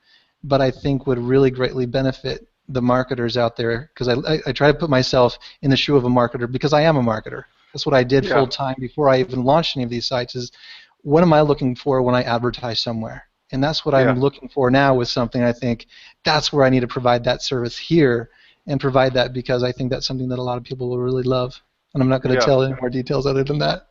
D: but I think would really greatly benefit the marketers out there, because I try to put myself in the shoe of a marketer because I am a marketer. That's what I did full time before I even launched any of these sites, is what am I looking for when I advertise somewhere? And that's what I'm looking for now with something. I think that's where I need to provide that service here, and provide that because I think that's something that a lot of people will really love. And I'm not going to tell any more details other than that.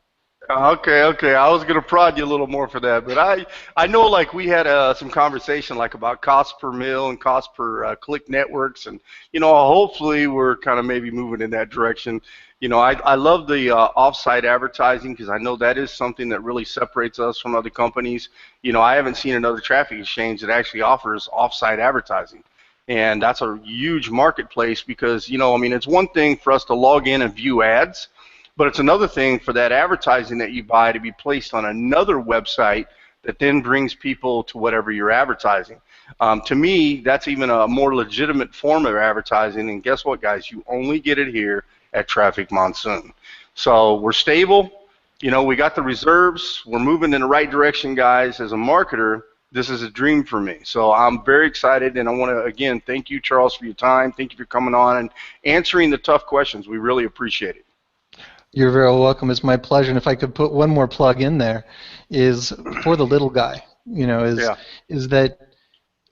B: Okay. I was going to prod you a little more for that, but I know, like, we had some conversation like about cost per mil and cost per click networks, and you know, hopefully we're kind of maybe moving in that direction. You know, I love the off-site advertising because I know that is something that really separates us from other companies. You know, I haven't seen another traffic exchange that actually offers off-site advertising. And that's a huge marketplace because, you know, I mean, it's one thing for us to log in and view ads, but it's another thing for that advertising that you buy to be placed on another website that then brings people to whatever you're advertising. To me, that's even a more legitimate form of advertising. And guess what, guys? You only get it here at Traffic Monsoon. So we're stable. You know, we got the reserves. We're moving in the right direction, guys. As a marketer, this is a dream for me. So I'm very excited, and I want to, again, thank you, Charles, for your time. Thank you for coming on and answering the tough questions. We really appreciate it.
D: You're very welcome. It's my pleasure. And if I could put one more plug in there, is for the little guy, you know, is that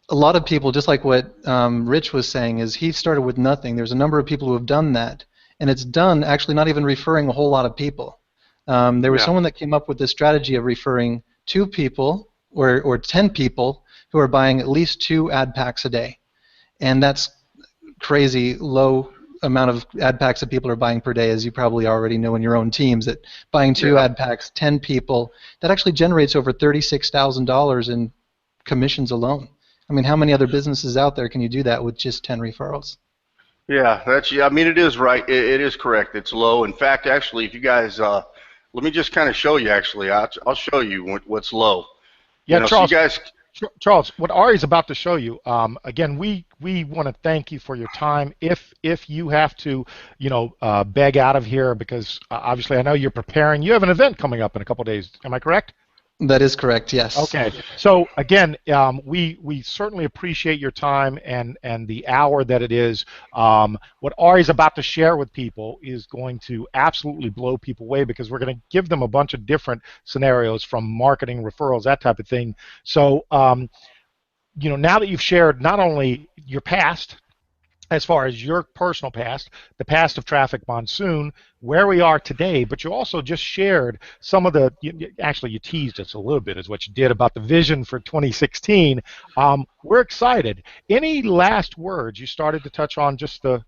D: a lot of people, just like what Rich was saying, is he started with nothing. There's a number of people who have done that, and it's done actually not even referring a whole lot of people. There was someone that came up with this strategy of referring 2 people or 10 people who are buying at least 2 ad packs a day. And that's crazy low amount of ad packs that people are buying per day, as you probably already know in your own teams, that buying 2 ad packs, 10 people, that actually generates over $36,000 in commissions alone. I mean, how many other businesses out there can you do that with just 10 referrals?
B: Yeah, I mean, it is right. It is correct. It's low. In fact, actually, if you guys, let me just kind of show you, actually. I'll show you what's low.
A: Yeah,
B: Charles.
A: So you guys, Charles, what Ari's about to show you, again, we want to thank you for your time. If you have to, beg out of here, because obviously I know you're preparing. You have an event coming up in a couple of days. Am I correct?
D: That is correct, yes.
A: Okay. So again, we certainly appreciate your time and the hour that it is. What Ari's about to share with people is going to absolutely blow people away, because we're going to give them a bunch of different scenarios, from marketing, referrals, that type of thing. So now that you've shared not only your past, as far as your personal past, the past of Traffic Monsoon, where we are today, but you also just shared some of actually you teased us a little bit, is what you did, about the vision for 2016. We're excited. Any last words? You started to touch on just the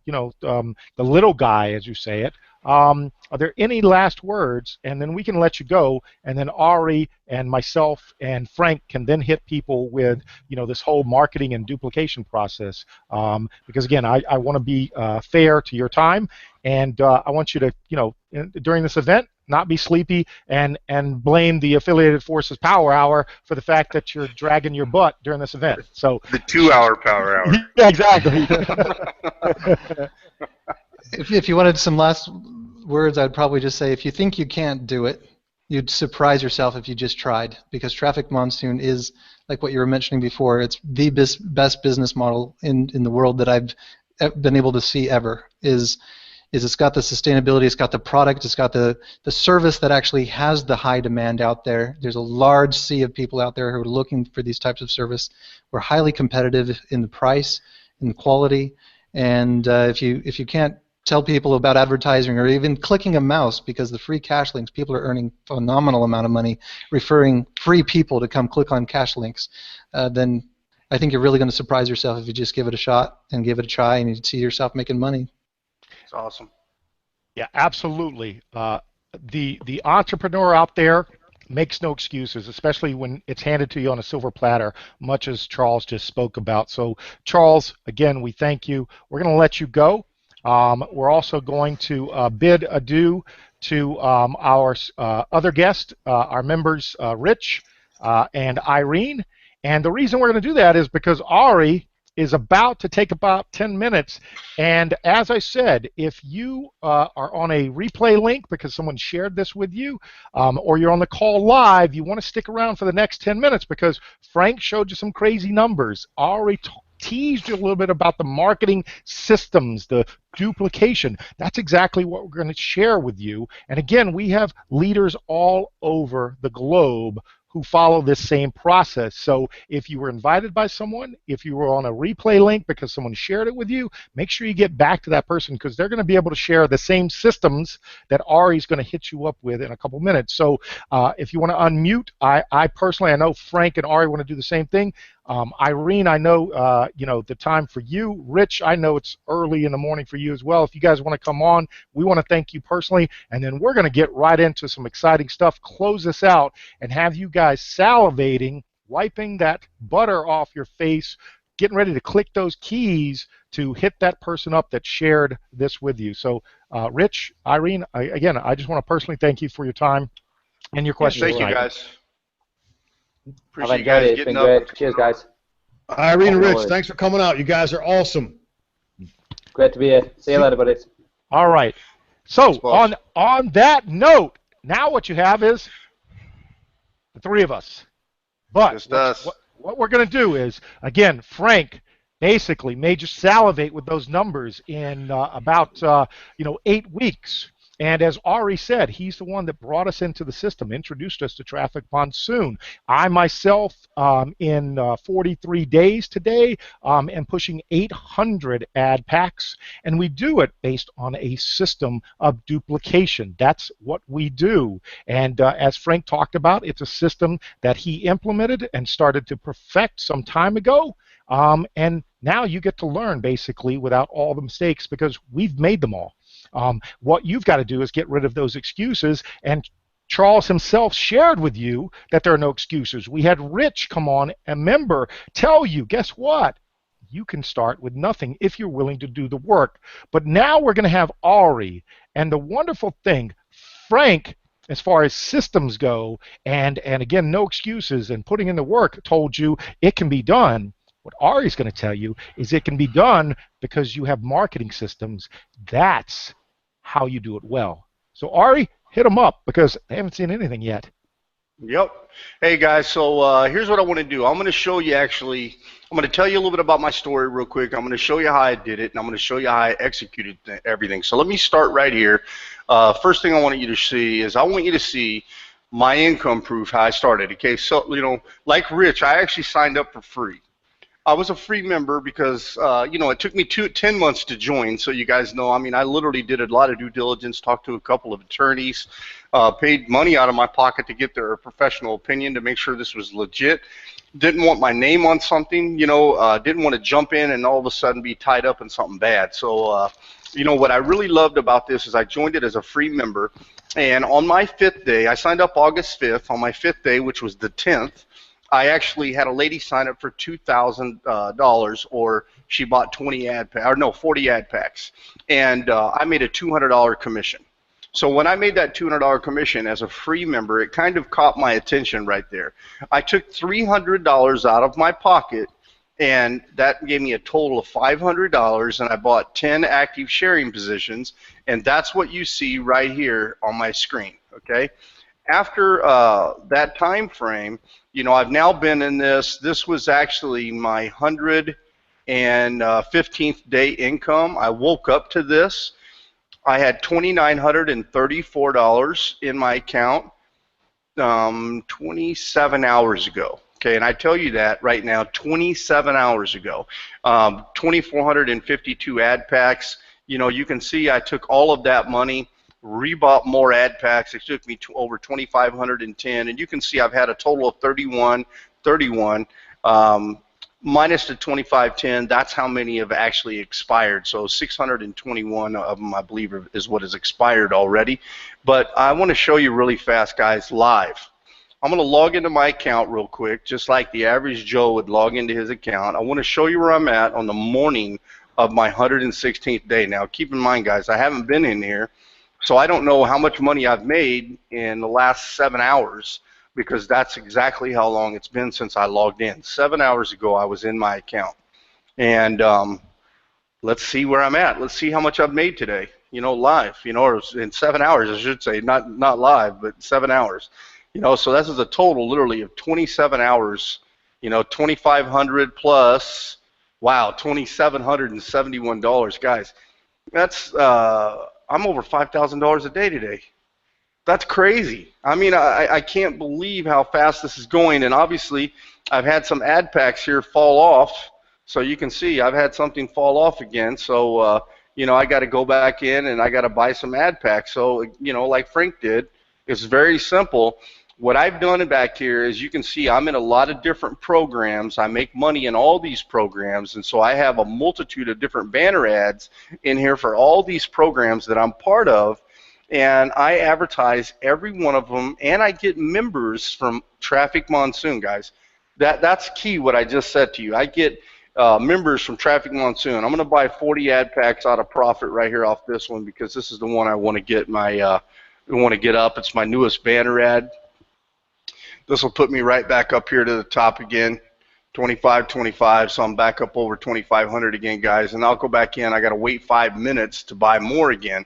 A: little guy, as you say it. Are there any last words? And then we can let you go, and then Ari and myself and Frank can then hit people with this whole marketing and duplication process. Because again, I want to be fair to your time, and I want you to during this event not be sleepy and blame the Affiliated Forces Power Hour for the fact that you're dragging your butt during this event. So
B: the 2-hour Power Hour.
A: Yeah, exactly.
D: If you wanted some last words, I'd probably just say, if you think you can't do it, you'd surprise yourself if you just tried, because Traffic Monsoon is, like what you were mentioning before, it's the best business model in the world that I've been able to see ever. Is it's got the sustainability, it's got the product, it's got the service that actually has the high demand out there. There's a large sea of people out there who are looking for these types of service. We're highly competitive in the price, in the quality, and if you can't tell people about advertising or even clicking a mouse, because the free cash links, people are earning a phenomenal amount of money referring free people to come click on cash links, then I think you're really going to surprise yourself if you just give it a shot and give it a try, and you see yourself making money.
B: It's awesome.
A: Yeah, absolutely. The entrepreneur out there makes no excuses, especially when it's handed to you on a silver platter, much as Charles just spoke about. So, Charles, again, we thank you. We're going to let you go. We're also going to bid adieu to our other guests, our members, Rich and Irene. And the reason we're going to do that is because Ari is about to take about 10 minutes. And as I said, if you are on a replay link because someone shared this with you, or you're on the call live, you want to stick around for the next 10 minutes, because Frank showed you some crazy numbers. Ari teased you a little bit about the marketing systems, the duplication. That's exactly what we're going to share with you. And again, we have leaders all over the globe who follow this same process. So if you were invited by someone, if you were on a replay link because someone shared it with you, make sure you get back to that person, because they're going to be able to share the same systems that Ari's going to hit you up with in a couple minutes. So if you want to unmute, I personally, I know Frank and Ari want to do the same thing. Irene, I know the time for you. Rich, I know it's early in the morning for you as well. If you guys want to come on, we want to thank you personally, and then we're going to get right into some exciting stuff, close this out, and have you guys salivating, wiping that butter off your face, getting ready to click those keys to hit that person up that shared this with you. So, Rich, Irene, again, I just want to personally thank you for your time and your questions.
B: Thank you, guys.
F: Appreciate you guys getting up. Great. Cheers, guys.
C: Irene and Rich, thanks for coming out. You guys are awesome.
F: Great to be here. See you later, buddies.
A: All right. So on that note, now what you have is the three of us. But what we're going to do is, again, Frank basically made you salivate with those numbers in about 8 weeks. And as Ari said, he's the one that brought us into the system, introduced us to Traffic Monsoon. I myself, in 43 days today, am pushing 800 ad packs, and we do it based on a system of duplication. That's what we do. And as Frank talked about, it's a system that he implemented and started to perfect some time ago. And now you get to learn basically without all the mistakes because we've made them all. What you've got to do is get rid of those excuses, and Charles himself shared with you that there are no excuses. We had Rich come on, a member, tell you, guess what? You can start with nothing if you're willing to do the work. But now we're going to have Ari, and the wonderful thing, Frank, as far as systems go, and again, no excuses, and putting in the work, told you it can be done. What Ari's going to tell you is it can be done because you have marketing systems. That's how you do it well. So Ari, hit them up because I haven't seen anything yet.
B: Yep. Hey guys, so here's what I want to do. I'm going to show you actually, I'm going to tell you a little bit about my story real quick. I'm going to show you how I did it, and I'm going to show you how I executed everything. So let me start right here. First thing I want you to see is I want you to see my income proof, how I started. Okay, so, you know, like Rich, I actually signed up for free. I was a free member because, you know, it took me 10 months to join, so you guys know, I mean, I literally did a lot of due diligence, talked to a couple of attorneys, paid money out of my pocket to get their professional opinion to make sure this was legit. Didn't want my name on something, you know, didn't want to jump in and all of a sudden be tied up in something bad. So, you know, what I really loved about this is I joined it as a free member, and on my 5th day, I signed up August 5th, on my 5th day, which was the 10th, I actually had a lady sign up for $2,000, or she bought 40 ad packs, and I made a $200 commission. So when I made that $200 commission as a free member, it kind of caught my attention right there. I took $300 out of my pocket, and that gave me a total of $500, and I bought 10 active sharing positions, and that's what you see right here on my screen, okay? After that time frame, you know, I've now been in this. This was actually my 115th day income. I woke up to this. I had $2,934 in my account 27 hours ago. Okay, and I tell you that right now, 27 hours ago. 2,452 ad packs. You know, you can see I took all of that money, rebought more ad packs. It took me to over 2,510, and you can see I've had a total of 31 minus the 2,510. That's how many have actually expired. So 621 of them, I believe, is what has expired already. But I want to show you really fast, guys, live. I'm going to log into my account real quick, just like the average Joe would log into his account. I want to show you where I'm at on the morning of my 116th day. Now, keep in mind, guys, I haven't been in here, so I don't know how much money I've made in the last 7 hours, because that's exactly how long it's been since I logged in. 7 hours ago, I was in my account. And let's see where I'm at. Let's see how much I've made today, you know, live, you know, or in 7 hours, I should say, not live, but 7 hours. You know, so this is a total literally of 27 hours, you know, 2,500 plus, wow, $2,771, guys. That's, I'm over $5,000 a day today. That's crazy. I mean, I can't believe how fast this is going, and obviously I've had some ad packs here fall off, so you can see I've had something fall off again, so, you know, I got to go back in and I got to buy some ad packs. So, you know, like Frank did, it's very simple. What I've done back here is, you can see I'm in a lot of different programs. I make money in all these programs, and so I have a multitude of different banner ads in here for all these programs that I'm part of, and I advertise every one of them, and I get members from Traffic Monsoon, guys. That's key, what I just said to you. I get members from Traffic Monsoon. I'm going to buy 40 ad packs out of profit right here off this one, because this is the one I want to get up. It's my newest banner ad. This will put me right back up here to the top again, 25, so I'm back up over 2,500 again, guys, and I'll go back in. I got to wait 5 minutes to buy more again.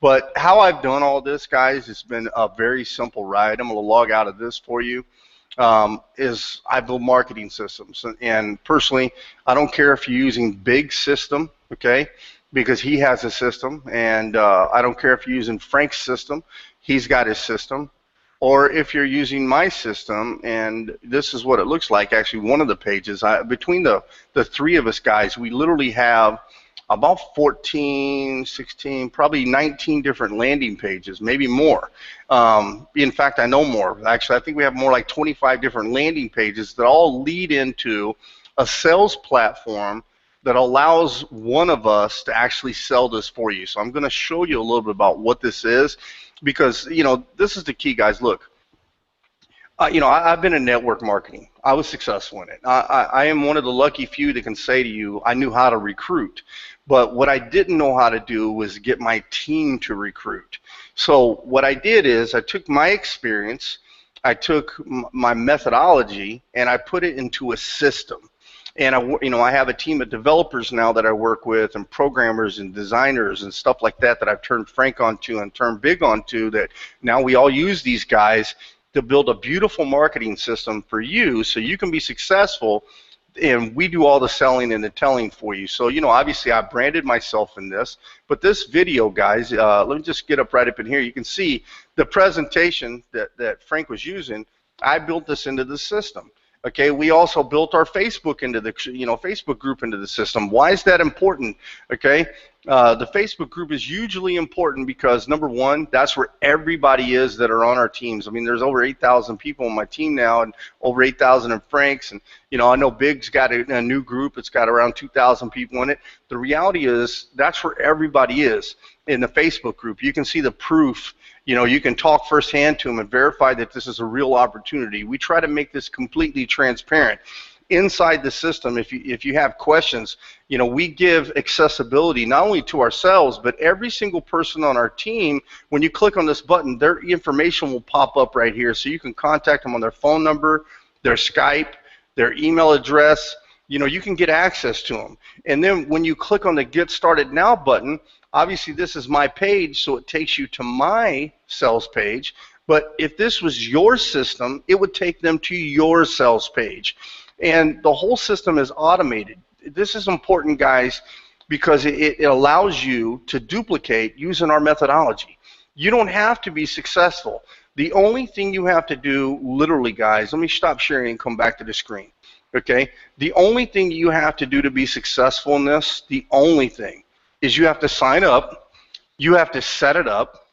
B: But how I've done all this, guys, it's been a very simple ride. I'm going to log out of this for you. Is I build marketing systems, and personally, I don't care if you're using big system, okay? because he has a system, and I don't care if you're using Frank's system, he's got his system, or if you're using my system, and this is what it looks like. Actually, one of the pages, between the three of us guys, we literally have about 14, 16, probably 19 different landing pages, maybe more. In fact, I know more. Actually, I think we have more like 25 different landing pages that all lead into a sales platform that allows one of us to actually sell this for you. So I'm going to show you a little bit about what this is, because, you know, this is the key, guys. Look, you know, I've been in network marketing. I was successful in it. I am one of the lucky few that can say to you, I knew how to recruit. But what I didn't know how to do was get my team to recruit. So what I did is I took my experience, I took my methodology, and I put it into a system. And I have a team of developers now that I work with, and programmers and designers and stuff like that I've turned Frank onto and turned Big onto, that now we all use these guys to build a beautiful marketing system for you so you can be successful, and we do all the selling and the telling for you. So, you know, obviously I branded myself in this, but this video, guys, let me just get up right up in here. You can see the presentation that Frank was using. I built this into the system. Okay, we also built our Facebook into the, Facebook group into the system. Why is that important? Okay, the Facebook group is hugely important because, number one, that's where everybody is that are on our teams. I mean, there's over 8,000 people on my team now, and over 8,000 in Frank's. And, you know, I know Big's got a new group. It's got around 2,000 people in it. The reality is that's where everybody is in the Facebook group. You can see the proof. You know, you can talk firsthand to them and verify that this is a real opportunity. We try to make this completely transparent. Inside the system, if you have questions, you know, we give accessibility not only to ourselves, but every single person on our team. When you click on this button, their information will pop up right here, so you can contact them on their phone number, their Skype, their email address. You know, you can get access to them. And then when you click on the Get Started Now button, obviously this is my page, so it takes you to my sales page. But if this was your system, it would take them to your sales page. And the whole system is automated. This is important, guys, because it allows you to duplicate using our methodology. You don't have to be successful. The only thing you have to do, literally, guys, let me stop sharing and come back to the screen. Okay? The only thing you have to do to be successful in this, the only thing, is you have to sign up, you have to set it up,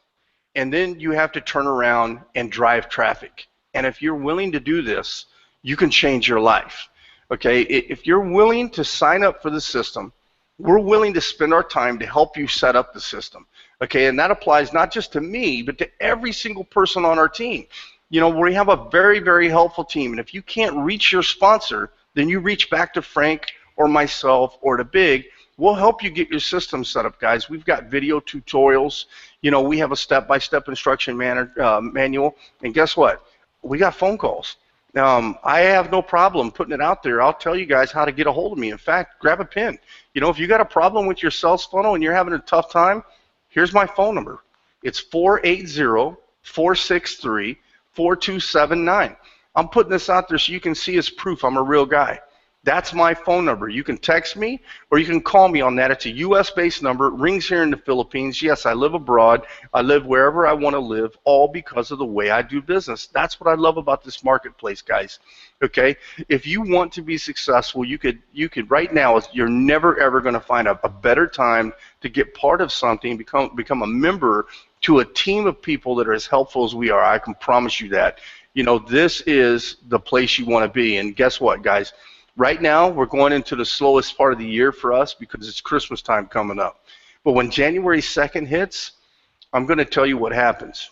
B: and then you have to turn around and drive traffic. And if you're willing to do this, you can change your life. Okay? If you're willing to sign up for the system, we're willing to spend our time to help you set up the system. Okay? And that applies not just to me, but to every single person on our team. You know, we have a very, very helpful team. And if you can't reach your sponsor, then you reach back to Frank or myself or to Big. We'll help you get your system set up, guys. We've got video tutorials. You know, we have a step-by-step instruction manual. And guess what? We got phone calls. I have no problem putting it out there. I'll tell you guys how to get a hold of me. In fact, grab a pen. You know, if you got a problem with your sales funnel and you're having a tough time, here's my phone number. It's 480-463-4279. I'm putting this out there so you can see as proof I'm a real guy. That's my phone number. You can text me or you can call me on that. It's a U.S.-based number. It rings here in the Philippines. Yes, I live abroad. I live wherever I want to live, all because of the way I do business. That's what I love about this marketplace, guys. Okay? If you want to be successful, you could right now, you're never, ever going to find a better time to get part of something, become a member to a team of people that are as helpful as we are. I can promise you that. You know, this is the place you want to be. And guess what, guys? Right now, we're going into the slowest part of the year for us because it's Christmas time coming up. But when January 2nd hits, I'm going to tell you what happens.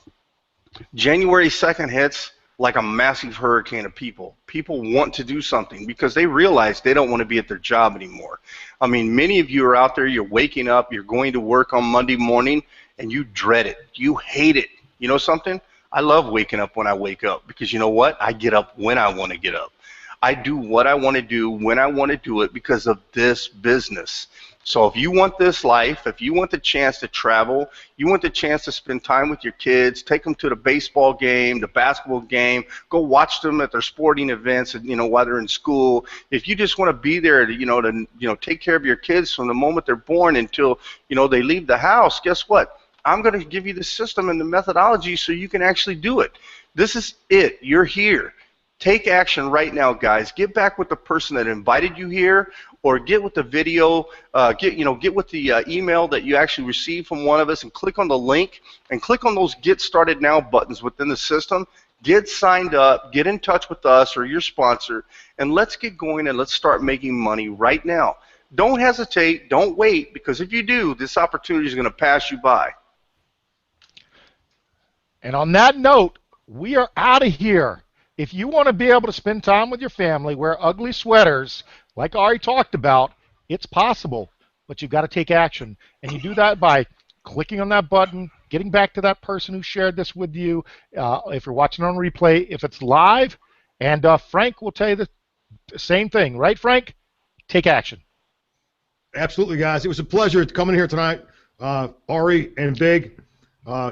B: January 2nd hits like a massive hurricane of people. People want to do something because they realize they don't want to be at their job anymore. I mean, many of you are out there, you're waking up, you're going to work on Monday morning, and you dread it. You hate it. You know something? I love waking up when I wake up because you know what? I get up when I want to get up. I do what I want to do when I want to do it because of this business. So if you want this life, if you want the chance to travel, you want the chance to spend time with your kids, take them to the baseball game, the basketball game, go watch them at their sporting events, while they're in school. If you just want to be there to take care of your kids from the moment they're born until, they leave the house, guess what? I'm going to give you the system and the methodology so you can actually do it. This is it. You're here. Take action right now, guys. Get back with the person that invited you here, or get with the video, get with the email that you actually received from one of us, and click on the link and click on those Get Started Now buttons within the system. Get signed up, get in touch with us or your sponsor, and let's get going and let's start making money right now. Don't hesitate, don't wait, because if you do, this opportunity is going to pass you by.
A: And on that note, we are out of here. If you want to be able to spend time with your family, wear ugly sweaters, like Ari talked about, it's possible, but you've got to take action. And you do that by clicking on that button, getting back to that person who shared this with you. If you're watching on replay, if it's live, and Frank will tell you the same thing. Right, Frank? Take action.
C: Absolutely, guys. It was a pleasure coming here tonight. Ari and Big,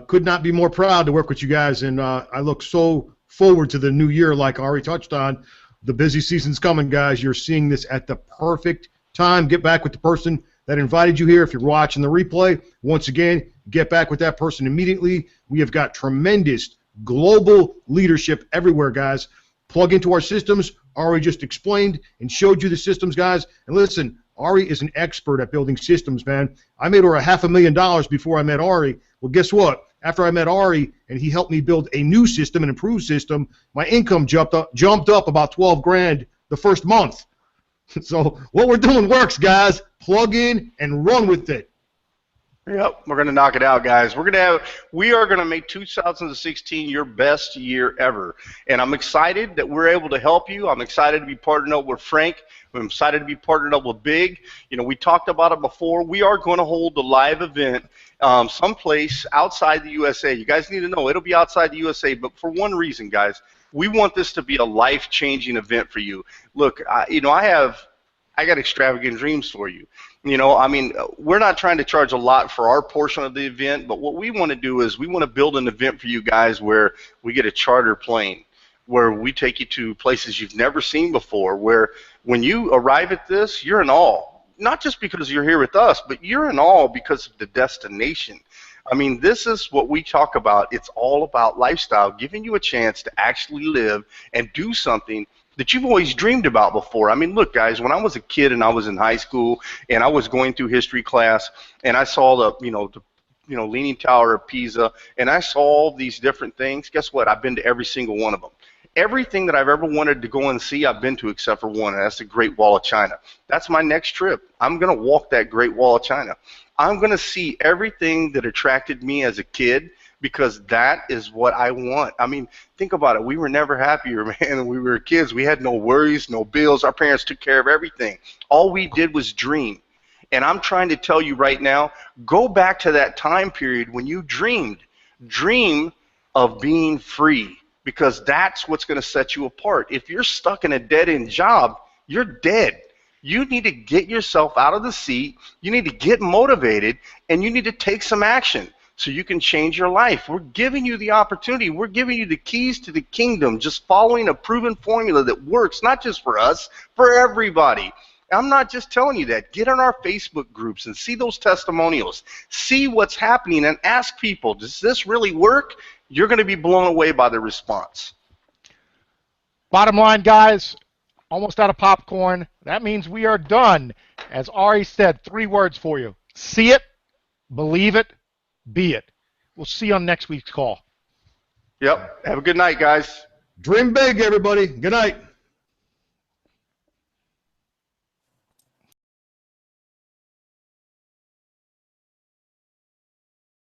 C: could not be more proud to work with you guys, and I look so forward to the new year. Like Ari touched on, the busy season's coming, guys. You're seeing this at the perfect time. Get back with the person that invited you here. If you're watching the replay, once again, get back with that person immediately. We have got tremendous global leadership everywhere, guys. Plug into our systems. Ari just explained and showed you the systems, guys. And listen, Ari is an expert at building systems, man. I made over $500,000 before I met Ari. Well, guess what? After I met Ari and he helped me build a new system, an improved system, my income jumped up about 12 grand the first month. So what we're doing works, guys. Plug in and run with it.
B: Yep, we're going to knock it out, guys. We are going to make 2016 your best year ever. And I'm excited that we're able to help you. I'm excited to be partnered up with Frank. I'm excited to be partnered up with Big. We talked about it before. We are going to hold a live event someplace outside the USA. You guys need to know it'll be outside the USA, but for one reason, guys. We want this to be a life-changing event for you. Look, I got extravagant dreams for you. We're not trying to charge a lot for our portion of the event, but what we want to do is we want to build an event for you guys where we get a charter plane, where we take you to places you've never seen before, where when you arrive at this, you're in awe. Not just because you're here with us, but you're in awe because of the destination. This is what we talk about. It's all about lifestyle, giving you a chance to actually live and do something that you've always dreamed about before. Look, guys, when I was a kid and I was in high school and I was going through history class and I saw the Leaning Tower of Pisa and I saw all these different things, guess what? I've been to every single one of them. Everything that I've ever wanted to go and see, I've been to except for one, and that's the Great Wall of China. That's my next trip. I'm going to walk that Great Wall of China. I'm going to see everything that attracted me as a kid, because that is what I want. Think about it. We were never happier, man, when we were kids. We had no worries, no bills. Our parents took care of everything. All we did was dream. And I'm trying to tell you right now, go back to that time period when you dreamed. Dream of being free, because that's what's going to set you apart. If you're stuck in a dead-end job, you're dead. You need to get yourself out of the seat. You need to get motivated, and you need to take some action so you can change your life. We're giving you the opportunity. We're giving you the keys to the kingdom, just following a proven formula that works, not just for us, for everybody. I'm not just telling you that. Get on our Facebook groups and see those testimonials. See what's happening and ask people, does this really work? You're going to be blown away by the response.
A: Bottom line, guys, almost out of popcorn. That means we are done. As Ari said, 3 words for you. See it, believe it, be it. We'll see you on next week's call.
B: Yep. Have a good night, guys.
C: Dream big, everybody. Good night.